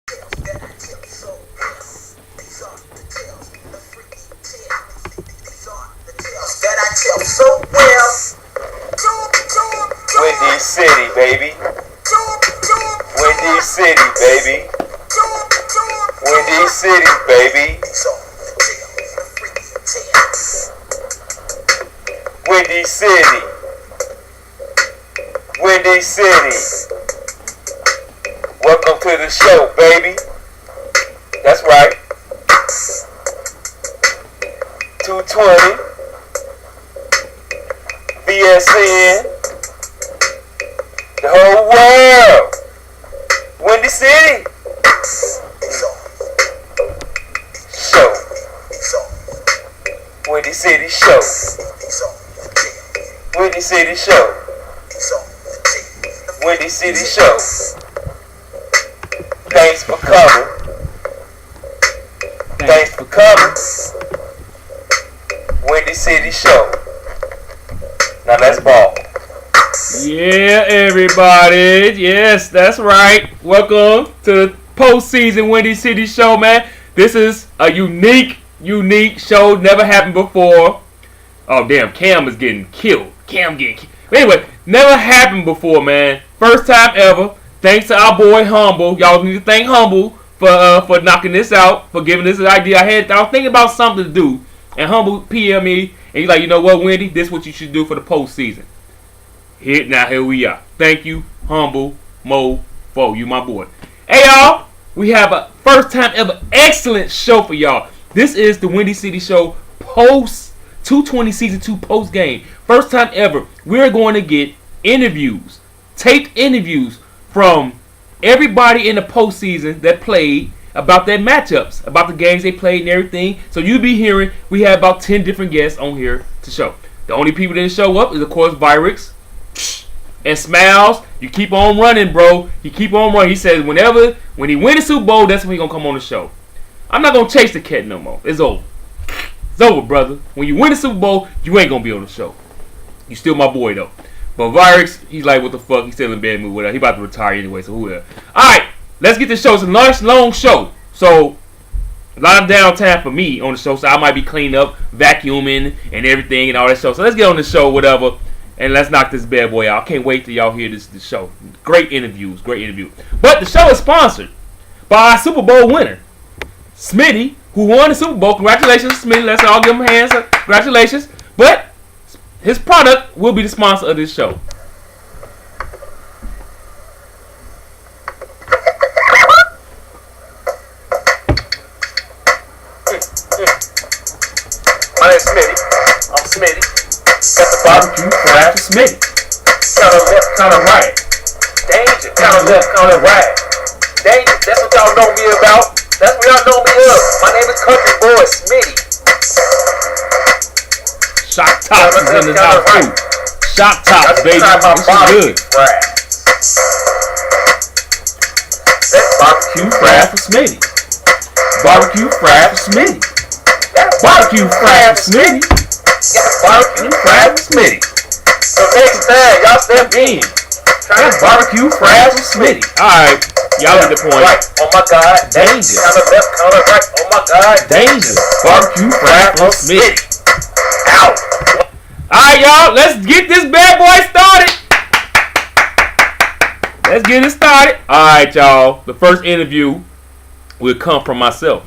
That I tell so well. Windy City, baby. Windy City, baby. Windy City, baby. Windy City. Windy City. Welcome to the show, baby. That's right. 220. VSN. The whole world. Windy City. Show. Windy City Show. Windy City Show. Windy City Show. Thanks for coming. Thanks for coming. Windy City Show. Now let's ball. Yeah, everybody. Yes, that's right. Welcome to the postseason Windy City Show, man. This is a unique show. Never happened before. Oh, damn. Cam is getting killed. Anyway, never happened before, man. First time ever. Thanks to our boy Humble. Y'all need to thank Humble for knocking this out, for giving this an idea. I was thinking about something to do, and Humble PM me, and he's like, you know what, Wendy, this is what you should do for the postseason. Here we are. Thank you, Humble Mofo. You my boy. Hey, y'all. We have a first time ever excellent show for y'all. This is the Windy City Show post 220 season 2 post game. First time ever. We're going to get interviews, taped interviews from everybody in the postseason that played about their matchups, about the games they played and everything. So you'll be hearing, we have about 10 different guests on here to show. The only people that didn't show up is, of course, Virix and Smiles. You keep on running, bro. He keep on running. He says when he wins the Super Bowl, that's when he going to come on the show. I'm not going to chase the cat no more. It's over. It's over, brother. When you win the Super Bowl, you ain't going to be on the show. You still my boy, though. But Virix, he's like, what the fuck? He's still in bed mood with her. He about to retire anyway, so who else? Alright, let's get this show. It's a nice, long show. So, a lot of downtime for me on the show. So, I might be cleaning up, vacuuming, and everything and all that show. So, let's get on the show, whatever. And let's knock this bad boy out. I can't wait till y'all hear this show. Great interviews. But the show is sponsored by our Super Bowl winner, Smitty, who won the Super Bowl. Congratulations, Smitty. Let's all give him hands. Congratulations. But his product will be the sponsor of this show. My name's Smitty. I'm Smitty. Got the barbecue fried for Smitty. Counter left, counter right. Danger. Counter left, counter right. Danger. That's what y'all know me about. That's what y'all know me of. My name is Country Boy Smitty. Shock Tops is in the house too. Shock Tops, baby. This is good. Barbecue fried for Smitty. Barbecue fried for Smitty. Barbecue fried for Smitty. Barbecue fried for Smitty. So next time, y'all step in. That's barbecue fried for Smitty. Alright, y'all get the point. Right. Oh my God. Danger. Counter left, counter right. Oh my God. Danger. Barbecue fried for Smitty. Ow. Alright, y'all, let's get this bad boy started. Let's get it started. Alright, y'all. The first interview will come from myself.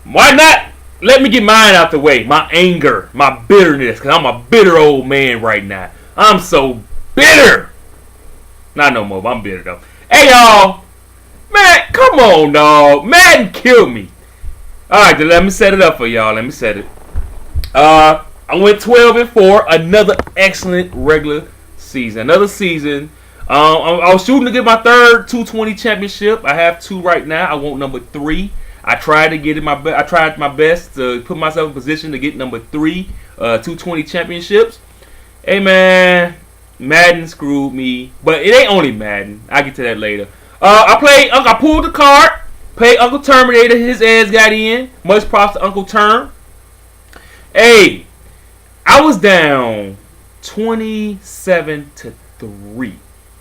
Why not? Let me get mine out the way. My anger, my bitterness, because I'm a bitter old man right now. I'm so bitter. Not no more, but I'm bitter though. Hey, y'all. Man, come on, dog. Madden killed me. Alright, then let me set it up for y'all. Let me set it. I went 12-4. Another excellent regular season. Another season. I was shooting to get my third 220 championship. I have 2 right now. I want number 3. I tried to get I tried my best to put myself in position to get number 3 220 championships. Hey, man. Madden screwed me. But it ain't only Madden. I'll get to that later. I pulled the card. Played Uncle Terminator. His ass got in. Much props to Uncle Term. Hey, I was down 27-3.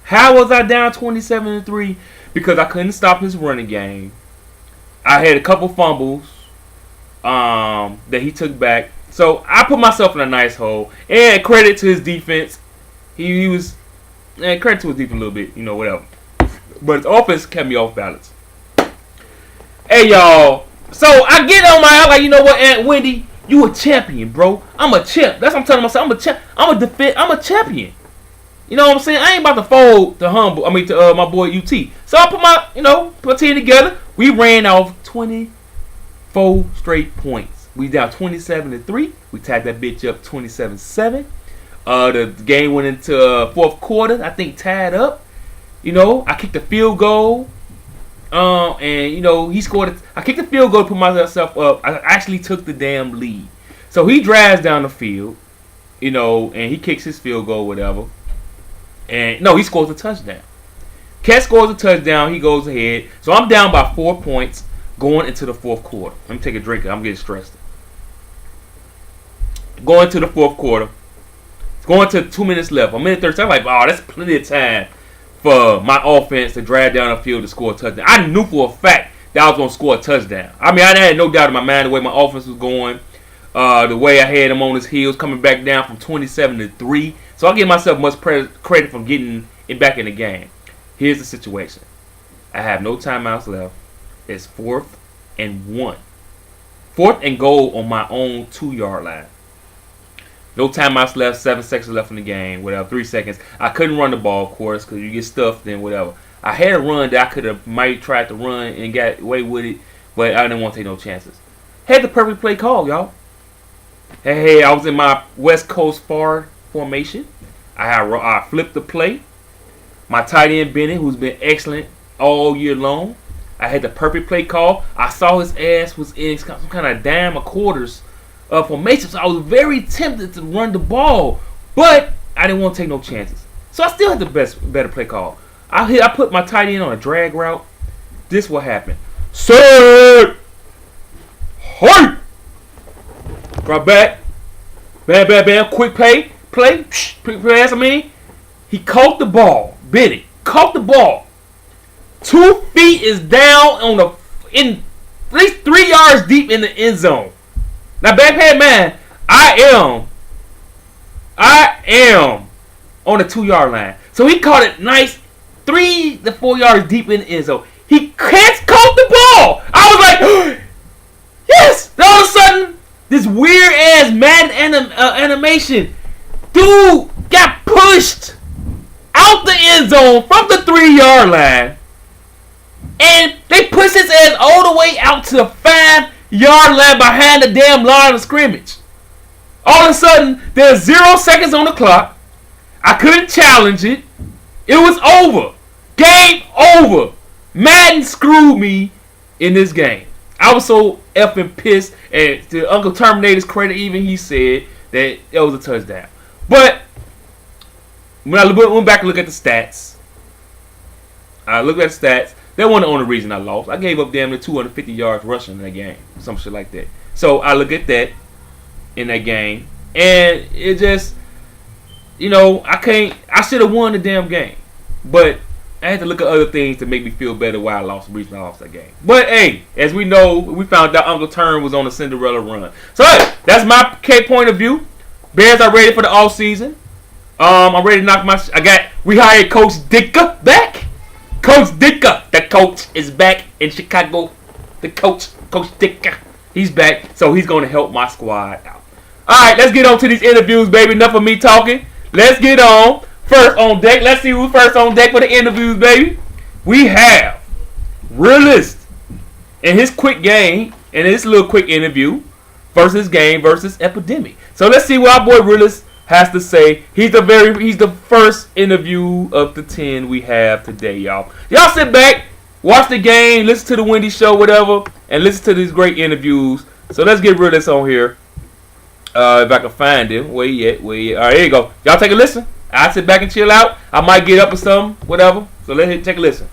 How was I down 27-3? because I couldn't stop his running game. I had a couple fumbles that he took back. So I put myself in a nice hole. And credit to his defense. He was, and credit to his defense a little bit, whatever. But his offense kept me off balance. Hey, y'all. So I get on I'm like, you know what, Aunt Wendy? You a champion, bro. I'm a champ. That's what I'm telling myself. I'm a champion. You know what I'm saying? I ain't about to fold to my boy UT. So I put my team together. We ran off 24 straight points. We down 27-3. We tied that bitch up 27-7. The game went into fourth quarter. I think tied up. I kicked a field goal. And he scored. I kicked the field goal to put myself up. I actually took the damn lead. So he drives down the field, and he kicks his field goal, whatever. And no, he scores a touchdown. Cat scores a touchdown. He goes ahead. So I'm down by 4 points going into the fourth quarter. Let me take a drink. I'm getting stressed. Going to the fourth quarter. It's going to 2 minutes left. A minute 30. I'm like, oh, that's plenty of time for my offense to drive down the field to score a touchdown. I knew for a fact that I was going to score a touchdown. I had no doubt in my mind the way my offense was going, the way I had him on his heels, coming back down from 27-3. So I give myself much credit for getting it back in the game. Here's the situation. I have no timeouts left. It's 4th and 1. 4th and goal on my own 2-yard line. No timeouts left, 7 seconds left in the game, whatever, 3 seconds. I couldn't run the ball, of course, because you get stuffed and whatever. I had a run that I might tried to run and got away with it, but I didn't want to take no chances. Had the perfect play call, y'all. Hey, I was in my West Coast FAR formation. I flipped the play. My tight end, Bennett, who's been excellent all year long. I had the perfect play call. I saw his ass was in some kind of dime or quarters formation, so I was very tempted to run the ball, but I didn't want to take no chances. So I still had the better play call. I put my tight end on a drag route. This what happened. Set! Hey! Drop back. Bam, bam, bam. Quick play. Quick pass, He caught the ball. Bennett caught the ball. 2 feet is down at least 3 yards deep in the end zone. Now, backpack man, I am on the 2-yard line. So he caught it nice 3 to 4 yards deep in the end zone. He can't caught the ball. I was like, yes. And all of a sudden, this weird ass Madden animation, dude got pushed out the end zone from the 3-yard line, and they pushed his ass all the way out to the 5-yard line behind the damn line of scrimmage. All of a sudden, there's 0 seconds on the clock. I couldn't challenge it. It was over. Game over. Madden screwed me in this game. I was so effing pissed. And to Uncle Terminator's credit, even he said that it was a touchdown. But when I went back and looked at the stats, that wasn't the only reason I lost. I gave up damn near 250 yards rushing in that game. Some shit like that. So I look at that in that game. And it just, I should have won the damn game. But I had to look at other things to make me feel better why I lost the reason I lost that game. But hey, as we know, we found out Uncle Turn was on a Cinderella run. So hey, that's my point of view. Bears are ready for the off season. I'm ready to knock we hired Coach Ditka back. Coach Ditka, the coach is back in Chicago. The Coach Ditka, he's back, so he's going to help my squad out. All right, let's get on to these interviews, baby. Enough of me talking. Let's get on. First on deck. Let's see who's first on deck for the interviews, baby. We have Realist in his quick game, in his little quick interview, versus Epidemic. So let's see what our boy Realist has to say. He's the first interview of the 10 we have today, y'all. Y'all sit back, watch the game, listen to the Wendy Show, whatever, and listen to these great interviews. So let's get Realist on here. If I can find him. Where he at? All right, here you go. Y'all take a listen. I sit back and chill out. I might get up or something, whatever. So let's take a listen.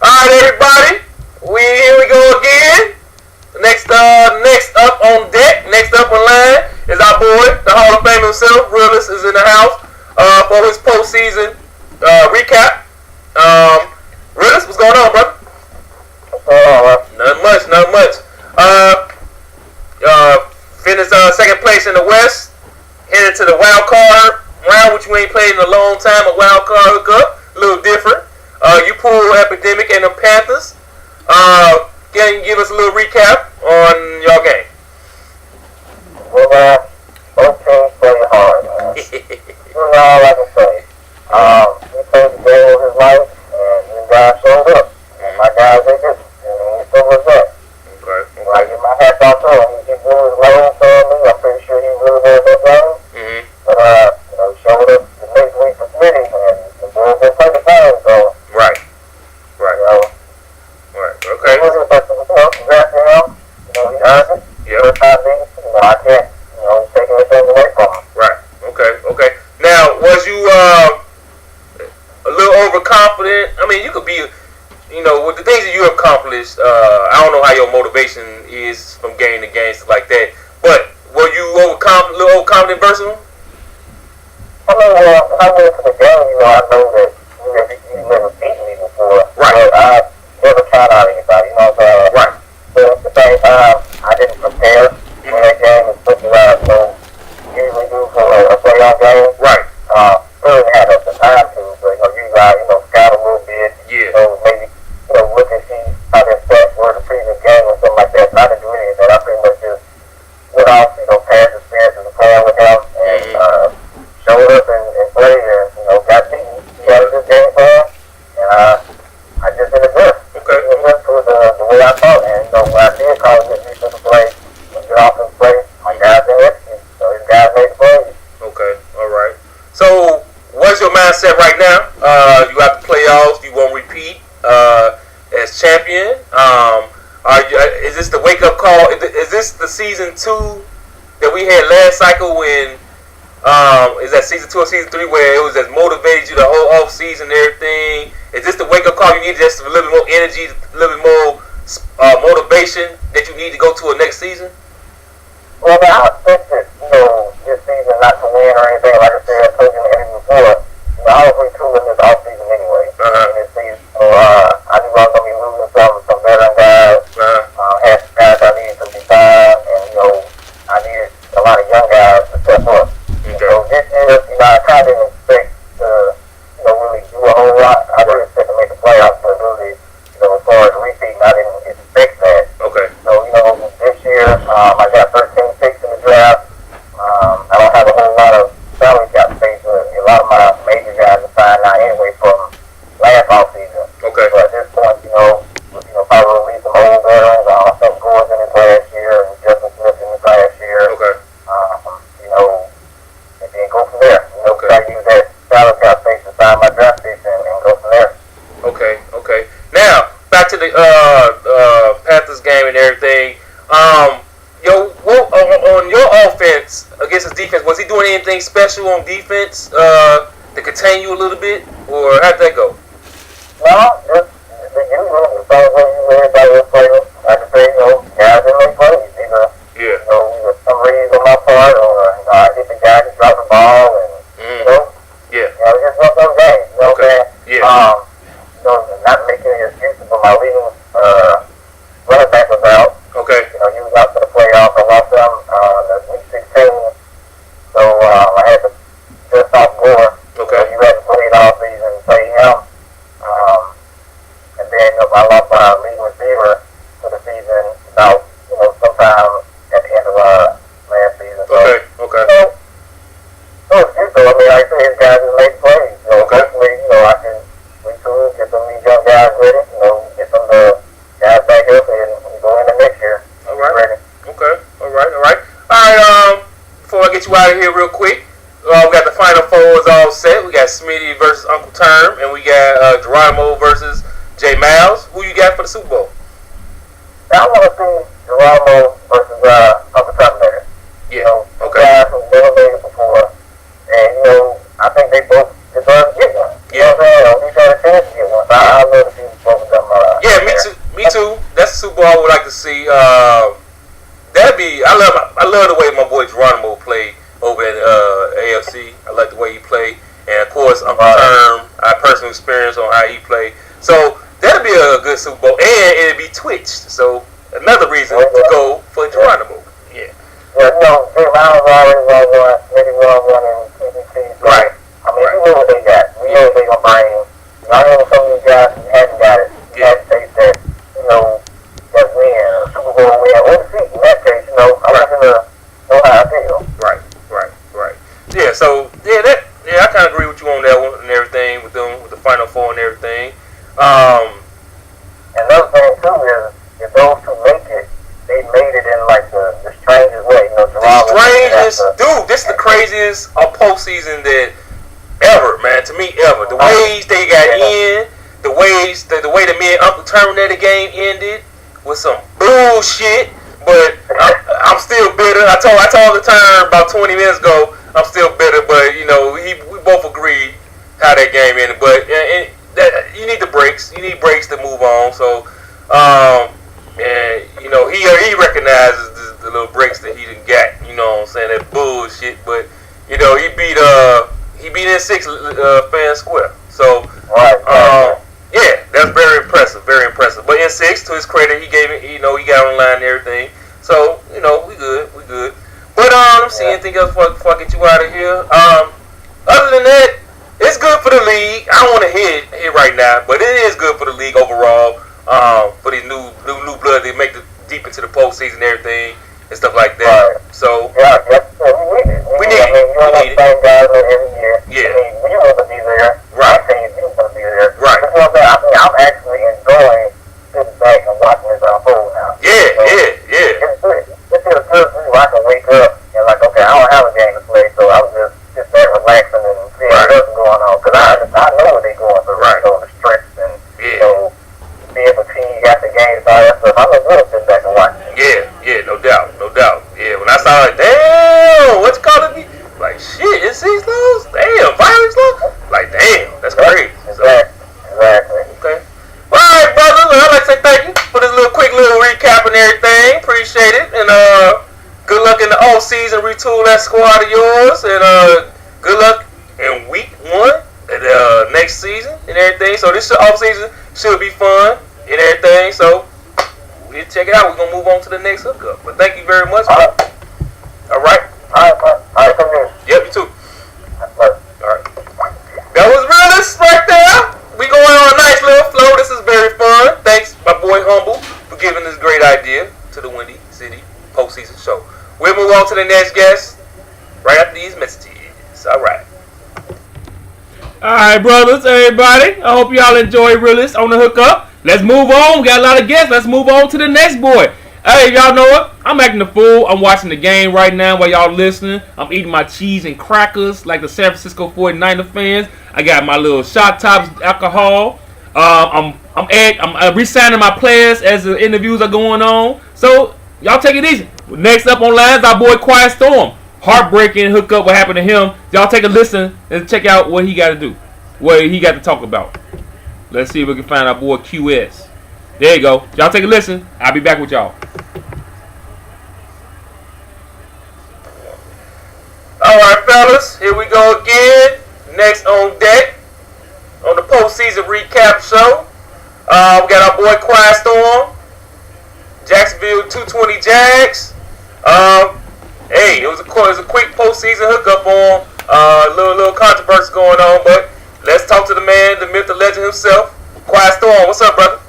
All right, everybody. Here we go again. Next up on deck, next up on line is our boy, the Hall of Fame himself. Realist is in the house for his postseason recap. Willis, what's going on, brother? Nothing much. Finished second place in the West. Headed to the wild card round, which we ain't played in a long time. A wild card hookup, a little different. You pulled Epidemic and the Panthers. Can you give us a little recap on your game? Well, both teams play hard, man. That's all I can say. He played the game of his life, and his guys showed up. And my guys, they just, he still was up. Okay. I get my hat off to him. He blew his load for me. I'm pretty sure he really was that game. Mm-hmm. But, he showed up the next week for Smitty, and the boys didn't play the game, so. Right. Okay. He was affected with him. Congrats to him. He earned it. Yep. First time being, I can't, take anything away from him. Right. Okay. Now, was you a little overconfident? I mean, you could be, with the things that you have accomplished. I don't know how your motivation is from game to game, stuff like that. But were you a little overconfident versus him? I mean, when I went to the game, I know that you never beat me before. Right. But I never count out anybody, you know what I'm saying? Right. But at the same time, I didn't prepare for that game as much as I usually do for a playoff game. Right. Really had the time to, but usually I, scout a little bit. Yeah. So maybe, look and see how their stats were the previous game or something like that. But I didn't do any of that. I pretty much just went off, past experiences of playing with him and showed up and played and, got beaten. He had a good game plan, and I just did adjust. Okay. Adjust to the way I thought, and, when I did call it good defensive play, good offensive play, my guys didn't execute. So his guys made the plays. Okay. All right. So, what's your mindset right now? You got the playoffs. You won't repeat as champion. Is this the wake-up call? Is this the season 2 that we had last cycle when is that season 2 or season 3 where it was as motivated you the whole off season and everything? Is this the wake-up call you need, just a little bit more energy, a little bit more motivation that you need to go to a next season? Well, I expected, this season not to win or anything. Like I said, I told you in the interview before, I was retooling this offseason anyway. In this season. So, I knew I was going to be losing some veteran guys. Had some guys I needed to be signed, and, I needed a lot of young guys to step up. Okay. So this year, I kind of didn't expect to, really do a whole lot. I didn't expect to make the playoffs, but really, as far as repeating, I didn't expect that. Okay. So, this year, I got 13 picks in the draft. I don't have a whole lot of salary cap space. A lot of my major guys are signed now anyway from last offseason. Okay. So at this point, probably release some old veterans. I think Gordon's in his last year and Justin Smith in his last year. Okay. And then go from there. Okay. Try to use that salary cap space to sign my draft picks and go from there. Okay. Now, back to the Panthers game and everything. On your offense against his defense, was he doing anything special on defense to contain you a little bit, or how'd that go? No, just the usual. The same way everybody was playing. Like I say, guys didn't make plays. Either, either some reads on my part, or I hit the guy just dropped the ball, and Yeah. just one of those games. You know what I'm saying? Yeah. Not making any excuses for my leading running back was out. Okay. He was out for the playoffs. I lost him the week 16, so I had to just off Gore. Okay. So you had to play it all season, play him. And then I lost my leading receiver for the season about, sometime at the end of last season. So, Okay. no excuse though. I mean, like I say, his guys just make plays. So Okay. hopefully, I can retool, get some of these young guys ready, get some of the guys back up and go into next year. All right. Ready. Okay. All right. Before I get you out of here real quick, we got the Final Fours all set. We got Smitty versus Uncle Term, and we got Geronimo versus Jay Miles. Who you got for the Super Bowl? I want to see Geronimo versus Uncle Terminator. Yeah. Okay. Guys who've never made it before, and I think they both deserve to get one. Yeah. You know what I'm saying? Each had a chance to get one. So I love to see both of them. Yeah, me too. That's the Super Bowl I would like to see. I love the way my boy Geronimo played over at AFC. I like the way he played, and of course Uncle Term. I experience on how he played. So that'll be a good Super Bowl, and it'll be twitched. So another reason to go for Geronimo. Yeah. Yeah, Jay Brown's already one, maybe one in TBT. Right. I mean, we know what they got. We know what they gonna bring. I know some of these guys who hadn't got it. Had states that, that win, a Super Bowl win, or defeat. In that case, I want them to know how I feel. Right. Yeah. So I kind of agree with you on that one and everything with them with the Final Four and everything. Another thing too is if those two make it, they made it in like the strangest way. Dude, this is the craziest postseason that ever, man. To me, ever. The ways they got in, the way the me and Uncle Terminator game ended was some bullshit. But I'm still bitter. I told the term about 20 minutes ago. I'm still bitter, but we both agreed how that game ended. But you need the breaks. You need breaks to move on. So, he recognizes the little breaks that he done got. You know what I'm saying? That bullshit. But he beat N6 fan square. So, yeah, that's very impressive. Very impressive. But N6, to his credit, he gave it. He got online and everything. So, we good. But let me see anything else before I get you out of here. Other than that, it's good for the league. I don't want to hit right now, but it is good for the league overall. For these new blood, they make the deep into the postseason and everything and stuff like that. So we need it. We need it. Same guys every year. Yeah. We want to be there. Right. You want to be there. Right. I'm actually enjoying sitting back and watching this unfold now. Yeah. It's good. It feels good to me where I can wake up and okay, I don't have a game to play, so I was just sit there relaxing and seeing what's going on. Because I know what they're going through. Right. The stress and be able to see you got the games and all that stuff. I'm good to sit back and watch it. Yeah, no doubt. Yeah, when I saw it, damn, what's calling me? Like, shit, it's these lows? Damn, Vikings lows? Like, damn, that's crazy. Exactly. Okay. All right, brother. I'd like to say thank you for this quick little recap and everything. Appreciate it. And good luck in the off season. Retool that squad of yours. And good luck in week 1 and next season and everything. So this off season should be fun and everything. So we'll check it out. We're gonna move on to the next hookup. But thank you very much. All right. Come here. Yep, you too. All right. That was realist right there. We going on a nice little flow. This is very fun. Thanks, my boy Humble, for giving this great idea to the Windy City postseason show. We'll move on to the next guest right after these messages. All right. Alright, brothers, everybody. I hope y'all enjoy Realist on the hookup. Let's move on. We got a lot of guests. Let's move on to the next boy. Hey, y'all know what? I'm acting the fool. I'm watching the game right now while y'all listening. I'm eating my cheese and crackers like the San Francisco 49er fans. I got my little shot tops alcohol. I'm re-signing my players as the interviews are going on. So y'all take it easy. Next up on lines, our boy Quiet Storm. Heartbreaking hookup. What happened to him? Y'all take a listen and check out what he got to do, what he got to talk about. Let's see if we can find our boy QS. There you go. Y'all take a listen. I'll be back with y'all. All right, fellas, here we go again. Next on deck on the postseason recap show. We got our boy Quiet Storm, Jacksonville 220 Jags. Hey, it was a quick postseason hookup on. Little controversy going on, but let's talk to the man, the myth, the legend himself, Quiet Storm. What's up, brother?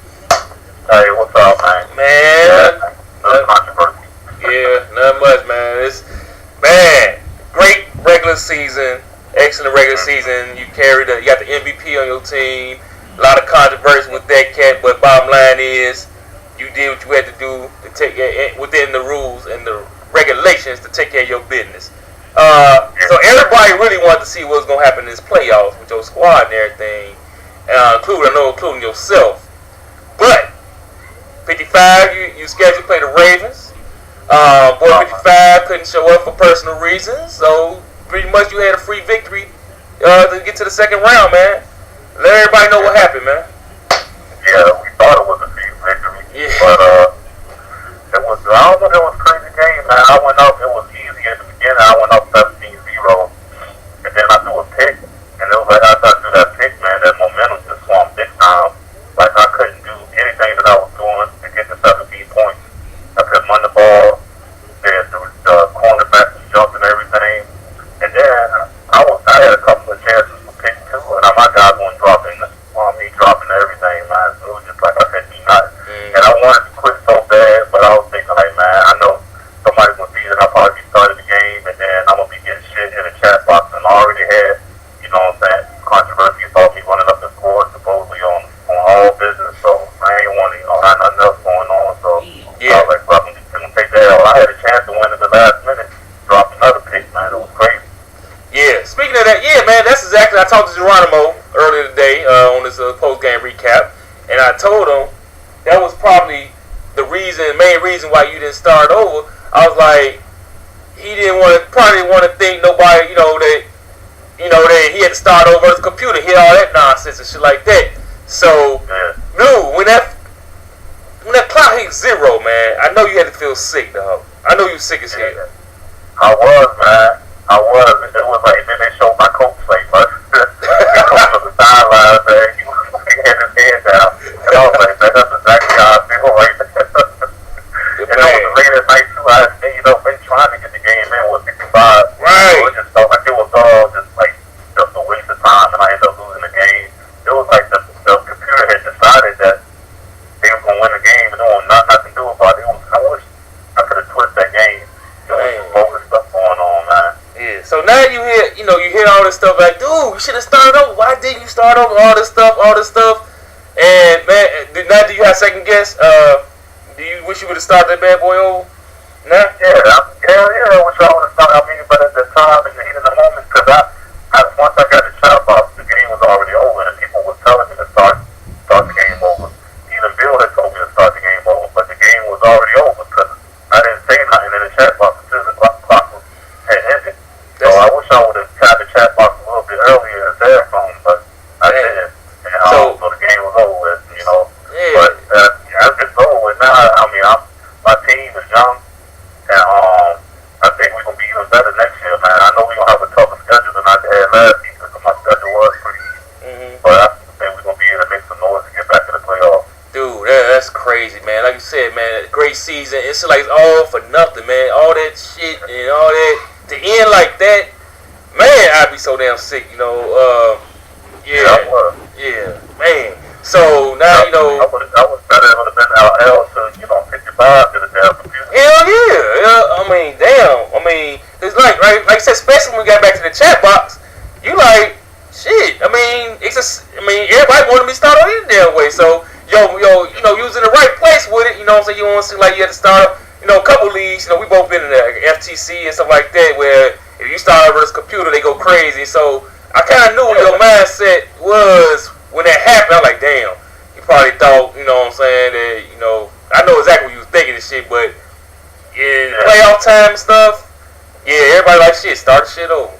Hey, what's up, man? Man, No controversy. yeah, not much, man. Great regular season, excellent regular season. You got the MVP on your team. A lot of controversy with that cat, but bottom line is, you did what you had to do to take within the rules and the regulations to take care of your business. So everybody really wanted to see what was going to happen in this playoffs with your squad and everything, including yourself. But 55, you scheduled to play the Ravens. Boy 55 couldn't show up for personal reasons, so pretty much you had a free victory to get to the second round, man. Let everybody know what happened, man. Yeah, we thought it was a free victory, Yeah. but it was a crazy game, man. I went up, it was easy at the beginning. I went up 17-0, and then I threw a pick, and it was like after I threw that pick, man, that momentum just swung post-game recap, and I told him that was probably the main reason why you didn't start over. I was like, he probably didn't want to think nobody, that he had to start over his computer, hear all that nonsense and shit like that. So, dude, when that clock hit 0, man, I know you had to feel sick, dog. I know you sick as hell. I was, man. I was. It was like, then they showed my coach play first. He comes to the sideline, man. He had his head down. And I was like, man, that's exactly how I feel right there. And it was late at night, too. I stayed up and trying to get the game in with 55. Right. So it just felt like it was all just a waste of time, and I ended up losing the game. It was like the computer had decided that they were going to win the game, and there was nothing to do about it. I wish I could have twisted that game. There was some bogus stuff going on, man. Yeah. So now you hear all this stuff like, dude, you should have started over. Why didn't you start over? All this stuff. And man, now do you have second guess? Do you wish you would have started that bad boy over? Nah? Yeah, I wish I would have started. I mean, but at the time, in the heat of the moment, because once I got the shot box, the game was already over, and people were telling me to start the game over. Even Bill had told me to start the game over, but the game was already over because I didn't say nothing in the chat box until the clock had ended. So I wish I would have tried the chat box a little bit earlier and there from, but I didn't. And so the game was over with, Yeah. But it's over with now. I mean, my team is young, and I think we're gonna be even better next year, man. I know we're gonna have a tougher schedule than I had last season because my schedule was pretty easy. But I think we're gonna be able to make some noise to get back to the playoffs. Dude, that's crazy, man. Like you said, man, great season. It's like all for nothing, man. All that shit and all that to end like that, man. I'd be so damn sick, Yeah, man. So now I was better. It would have been L to 55 to the damn computer. Hell yeah. I mean, damn. I mean, it's like I said, especially when we got back to the chat box, you like, shit. I mean, everybody wanted me to start on any damn way. So, you was in the right place with it. You know what I'm saying? You don't seem like you had to start up, a couple leagues. We both been in the FTC and stuff like that, where if you start over this computer, they go crazy. So, I kind of knew what your mindset was when that happened. I was like, damn. You probably thought, you know what I'm saying, that, I know exactly what you was thinking and shit, but in playoff time and stuff, yeah, everybody like, shit, start the shit over.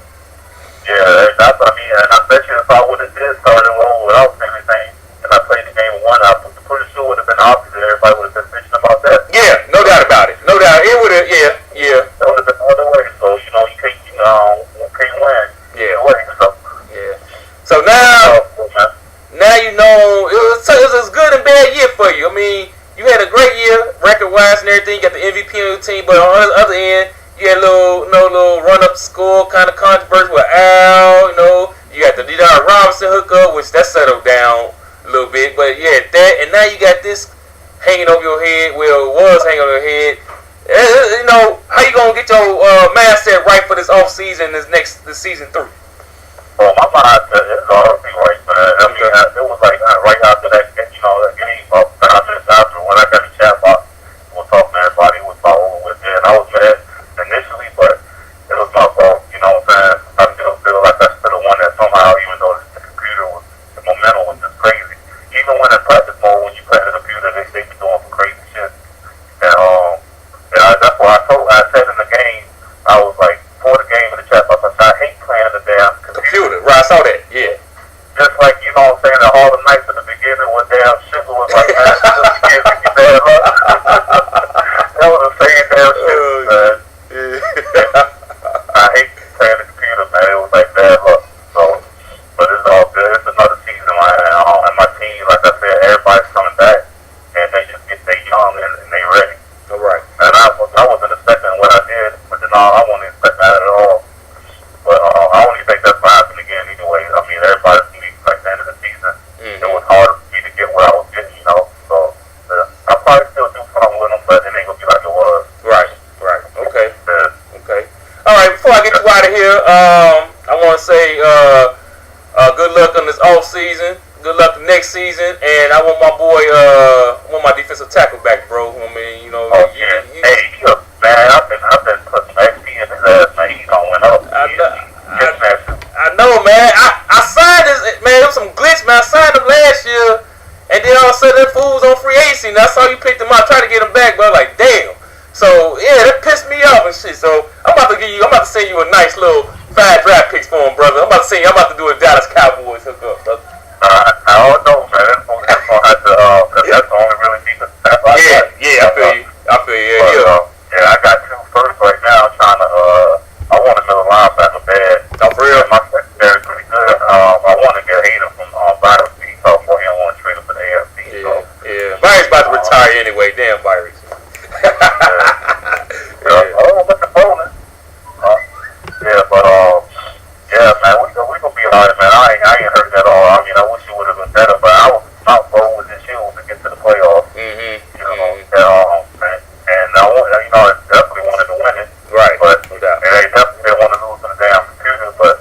Yeah, that's what I mean. And I bet you if I would have did start it over without everything, and I played the game one, I'm pretty sure it would have been obvious that everybody would have been bitching about that. Yeah, no doubt about it. No doubt. It would have, yeah. It would have been all the way. So, you can't win. Yeah. Way, so. Yeah. So now it was a good and bad year for you. I mean, you had a great year, record-wise and everything. You got the MVP on your team, but on the other end, you had a little run-up score, kind of controversy with Al. You got the D.R. Robinson hookup, which that settled down a little bit. But yeah, that, and now you got this hanging over your head. Well, it was hanging over your head. How you gonna get your mindset right for this off season, this season 3? Well, my mindset is already right, man. I mean, it was like right after that game, about 5 minutes after when I got the chat box, we were talking to everybody, it was about over with it. And I was mad initially, but it was my fault, you know what I'm saying? I still feel like I should have won that somehow, even though the computer the momentum was just crazy. Even when in practice mode, when you play the computer, they be doing some crazy shit. And that's why I said in the game, I was like, before the game in the chat box, I said, I hate playing the damn computer. Right, I saw that, yeah. Just like, you know what I'm saying, the Harlem Nights in the beginning when damn shit was like, man, this is your bad luck. That was the same damn shit, man. I hate playing the computer, man. It was like bad luck. So, but it's all good. It's another season, man. And my team, like I said, everybody's coming back. And they young and they ready. All right. And I wasn't expecting what I did, but then I wasn't expecting that at all. But I don't even think that's going to happen again anyway. I mean, everybody's going to be like the end of the season. It was hard for me to get where I was getting, So I probably still do something with them, but it ain't going to be like it was. Right. Okay. Okay. All right, before I get you out of here, I want to say good luck on this off season. Good luck the next season. And I want my boy, my defensive tackle back, bro. I mean, Hey, man, I've been putting XP in his ass, man. He's going up. I know, man. I signed this, man. It was some glitch, man. I signed him last year, sudden them fools on free agency, and I saw you pick them up, try to get them back, but I was like, damn. So yeah, that pissed me off and shit. So I'm about to send you a nice little 5 draft picks for him, brother. I'm about to do a Dallas Cowboys hookup, brother. I don't know, man. That's gonna have to, cause that's the only really decent stuff I got. I feel you. Yeah, I got 2 first right now. Trying to, I want another linebacker bad. Oh, for real? My secondary is pretty good. I want to get Hayden from Virus B. California. I want to trade him for the AFC. Yeah. Virus about to retire anyway. Damn, Virus. I'm looking forward. Yeah, man, we gonna be alright, man. I ain't hurt at all. I mean, I wish it would have been better, but I was not forward with this year to get to the playoffs. And I definitely wanted to win it. Right. But no doubt. they definitely didn't want to lose to the damn computer. But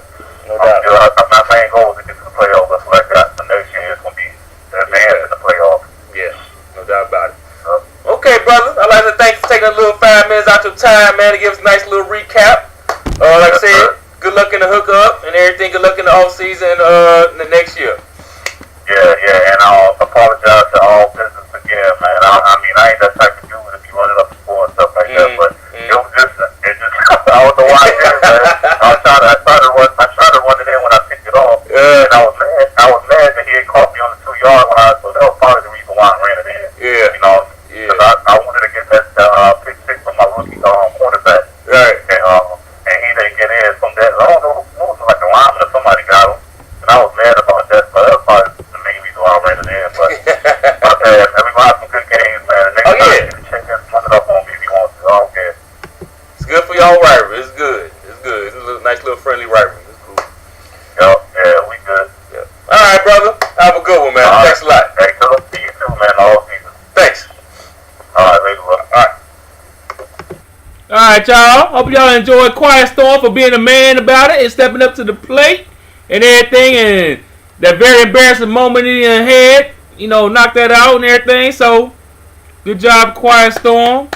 No doubt. my main goal is to get to the playoffs. That's what I got. The next year is gonna be the advance in the playoffs. Yeah, no doubt about it. Okay, brother. I'd like to thank you for taking a little 5 minutes out your time, man, to give us a nice little recap. Like I said, good luck in the hookup and everything. Good luck in the offseason in the next year. Yeah, and I'll apologize to all business again, man. I mean, I ain't that type of dude to be running up the floor and stuff like that, but it just, I don't know why I did it, man. I tried to run it in when I picked it off, and I was mad that he had caught me on the 2-yard line, so that was probably the reason why I ran it in. Yeah. You know, because I wanted to get that pick 6 from my rookie quarterback. Right. And he didn't get in from that. I don't know, it was like a lineman or somebody got him, and I was mad about that, but that was probably the main reason why I ran it in, but everybody had some good games, man. Next time you can check that, run it up on me if you want to. I don't care. It's good for y'all rivalry. It's good. It's a nice little friendly rivalry. It's cool. Yeah, we good. Yeah. All right, brother. Have a good one, man. Thanks a lot. Hey, good luck to you too, man, all season. Thanks. All right, later, bro. All right. Alright, y'all. Hope y'all enjoyed Quiet Storm for being a man about it and stepping up to the plate and everything. And that very embarrassing moment he had, knocked that out and everything. So, good job, Quiet Storm,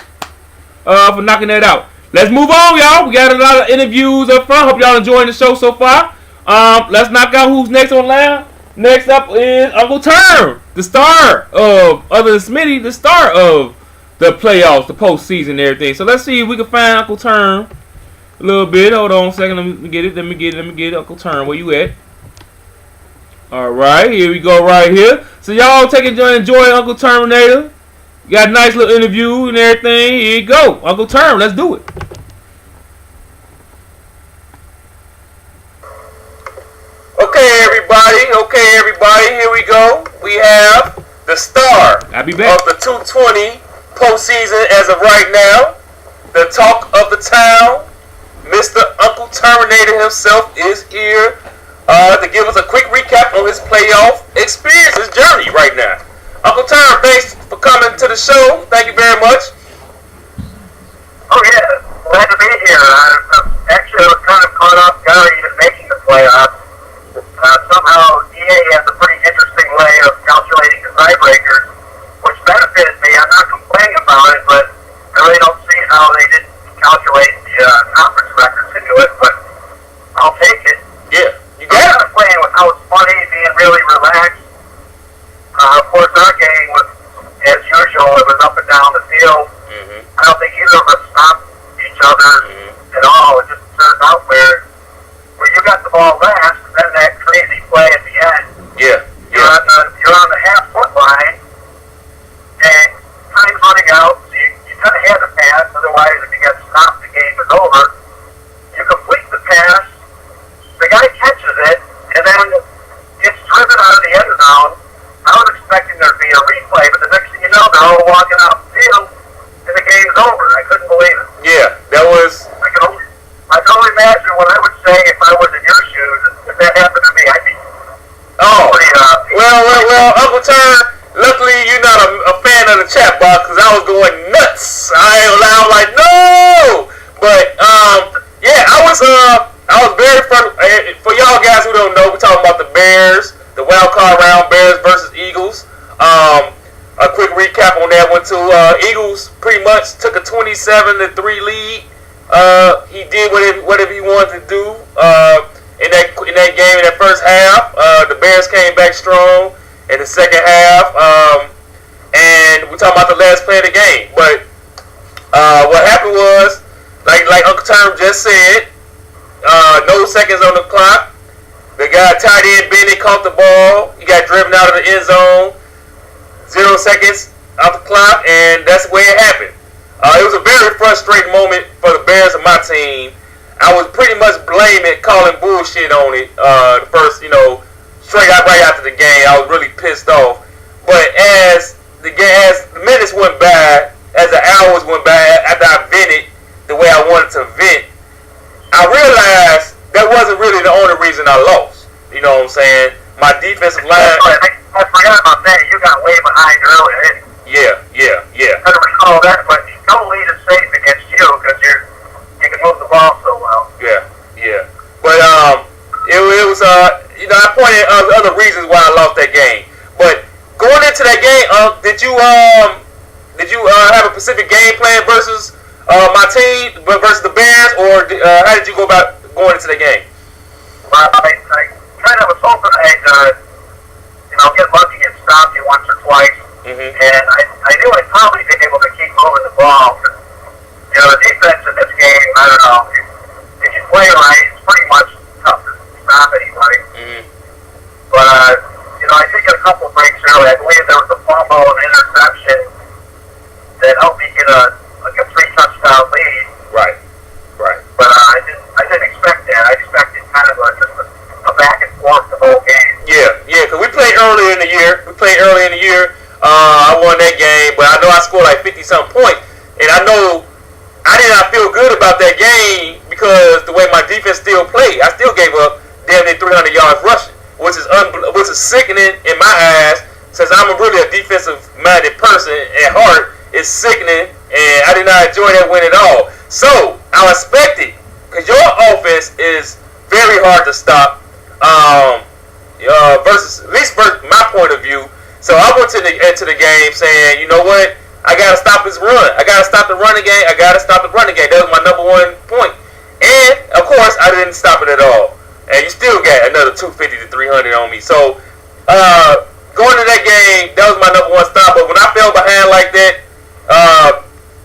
for knocking that out. Let's move on, y'all. We got a lot of interviews up front. Hope y'all enjoying the show so far. Let's knock out who's next online. Next up is Uncle Term, the star of, other than Smitty, the star of the playoffs, the postseason, and everything. So let's see if we can find Uncle Term a little bit. Hold on a second. Let me get it. Uncle Term, where you at? All right, here we go right here. So y'all enjoy Uncle Terminator. Got a nice little interview and everything. Here you go. Uncle Term, let's do it. Okay, everybody. Here we go. We have the star I'll be back. of the 220 postseason as of right now. The talk of the town, Mr. Uncle Terminator himself is here to give us a quick recap on his playoff experience, his journey right now. Uncle Term, thanks for coming to the show. Thank you very much. Oh, yeah. Glad to be here. I was kind of caught off guard even making the playoffs. Somehow, EA has a pretty interesting way of calculating the tiebreakers, which benefited me. I'm not complaining about it, but I really don't see how they didn't calculate the conference records into it, but I'll take it. Yeah, you I got was playing with how it's funny, being really relaxed. Of course, our game was, as usual, it was up and down the field. I don't think either of us stopped each other at all. It just turned out where you got the ball last, and then that crazy play at the end. You're on the half-foot line, and time's running out, so you kind of had to pass. Otherwise, if you got stopped, the game is over. You complete the pass, the guy catches it, and then gets driven out of the end zone. I was expecting there to be a replay, but the next thing you know, they're all walking out the field, and the game's over. I couldn't believe it. Yeah, that was. I can only imagine what I would say if I was in your shoes. If that happened to me, I'd be Well, Uncle Term, luckily you're not a fan of the chat box because I was going nuts. I ain't gonna lie, I was like, no! But, yeah, I was very for y'all guys who don't know, we're talking about the Bears, the wild card round, Bears versus Eagles. A quick recap on that one too. Eagles pretty much took a 27-3 lead. He did whatever he wanted to do in that game in that first half. The Bears came back strong in the second half. talking about the last play of the game. But what happened was, like Uncle Term just said, no seconds on the clock. The guy tight end Benny caught the ball. He got driven out of the end zone. 0 seconds off the clock, and that's the way it happened. It was a very frustrating moment for the Bears of my team. I was pretty much blaming, calling bullshit on it. The first, straight out right after the game, I was really pissed off. But as the minutes went by, as the hours went by, after I vented the way I wanted to vent, I realized that wasn't really the only reason I lost. You know what I'm saying? My defensive line. I forgot about that. You got way behind earlier, didn't you? Yeah. I don't recall that, but no lead is safe against you because you can move the ball so well. Yeah. But it was I pointed out other reasons why I lost that game. But going into that game, did you have a specific game plan versus my team versus the Bears, or how did you go about going into the game? Well, I kind of was hoping I'd get lucky and stop you once or twice. Mm-hmm. And I knew I'd probably be able to keep moving the ball. The defense in this game, I don't know, if you play right, it's pretty much tough to stop anybody. Mm-hmm. But, I did get a couple of breaks early. I believe there was a fumble and interception that helped me get a 3-touchdown lead. Right. But I didn't expect that. I expected kind of just a back and forth the whole game. Yeah, because we played earlier in the year. I won that game, but I know I scored like 50-something points. And I know I did not feel good about that game because the way my defense still played. I still gave up damn near 300 yards rushing, which is sickening in my eyes, since I'm really a defensive-minded person at heart. It's sickening, and I did not enjoy that win at all. So, I expected, because your offense is very hard to stop, versus my point of view. So I went into the game saying, you know what, I got to stop this run. I got to stop the running game. That was my number one point. And, of course, I didn't stop it at all. And you still got another 250 to 300 on me. So, going to that game, that was my number one stop. But when I fell behind like that,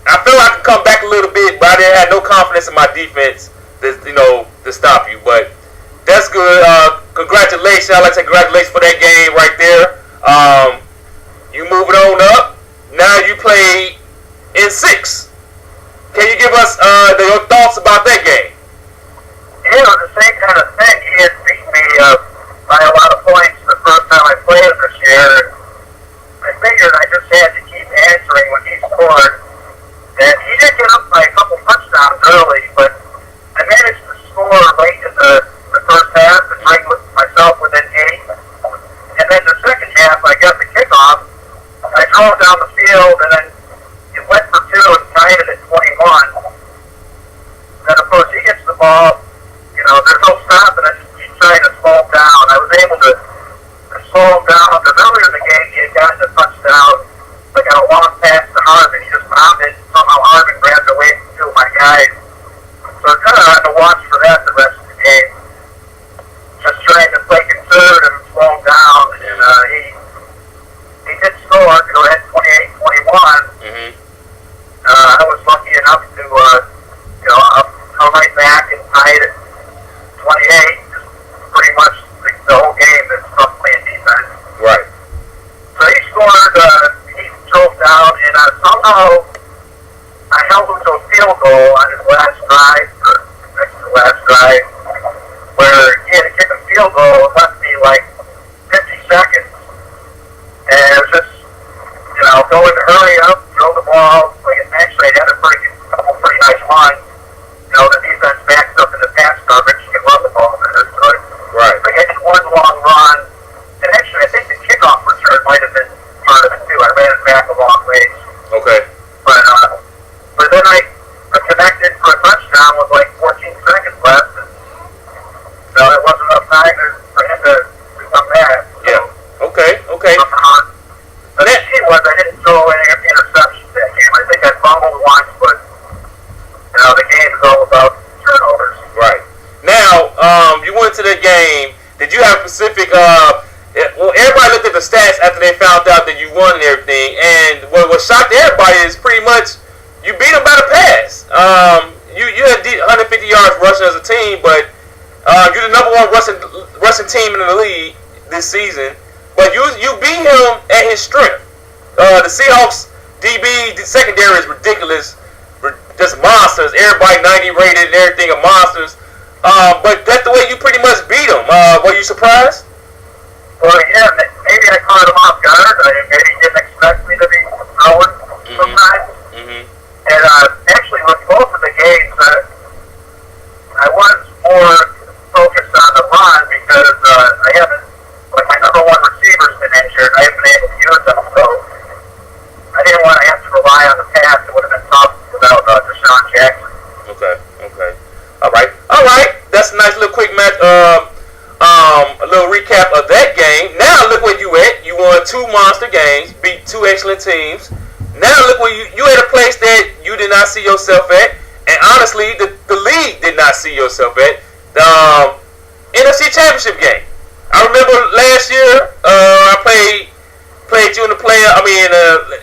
I feel I could come back a little bit, but I didn't have no confidence in my defense to stop you. But that's good. Congratulations. I'd like to say congratulations for that game right there. You moving on up. Now you play in 6. Can you give us your thoughts about that game? Yeah, it was the same kind of thing. He had beat me by a lot of points the first time I played him this year. I figured I just had to keep answering when he scored. And he did get up by a couple touchdowns early, but I managed to score late in the first half and bring myself within 8. And then the second half, I got the kickoff. I drove down the field, and then it went for 2 and tied it at 21. Then, of course, he gets the ball. There's no stopping it. He's trying to slow him down. I was able to slow him down because earlier in the game he had gotten a touchdown. I got a long pass to Harvin. He just found it. Somehow Harvin grabbed away from 2 of my guys. So I kind of had to watch for that the rest of the game. Just trying to play conservative and slow him down. And he did score to go ahead 28-21. Mm-hmm. I was lucky enough to come right back and tie it at 28. Just pretty much the whole game that's tough playing defense. Right. So he scored, he drove down, and somehow I held him to a field goal on his last drive, or next to the last drive, where he had to kick a field goal. It left me like 50 seconds. And it was just, going to hurry up, throw the ball. Actually, I had a couple pretty nice runs. The defense backs up in the pass coverage. You can run the ball better. So Right. I had one long run. And actually, I think the kickoff return might have been part of it, too. I ran it back a long ways. Okay. But then I connected for a touchdown with like 14 seconds left. And, it wasn't enough time for him to come back. So, Yeah. Okay. the key was I didn't throw any interceptions that game. I think I fumbled once something, you won and everything. And what shocked everybody is pretty much you beat them by the pass. You had 150 yards rushing as a team, but you're the number one rushing team in the league this season. But you beat him at his strength. The Seahawks DB secondary is ridiculous, just monsters. Everybody 90 rated and everything are monsters. But that's the way you pretty much beat them. Were you surprised? Well, yeah, maybe I caught him off guard. Maybe he didn't expect me to be throwing sometimes. And actually, with both of the games, I was more focused on the run because I haven't, like my number one receiver's been injured. I haven't been able to use them, so I didn't want to have to rely on the pass. It would have been tough without Deshaun Jackson. Okay. All right. That's a nice little quick match. A little recap of that game. Now look where you at. You won 2 monster games, beat 2 excellent teams. Now look where you at a place that you did not see yourself at, and honestly, the league did not see yourself at. The NFC Championship game. I remember last year, I played you in the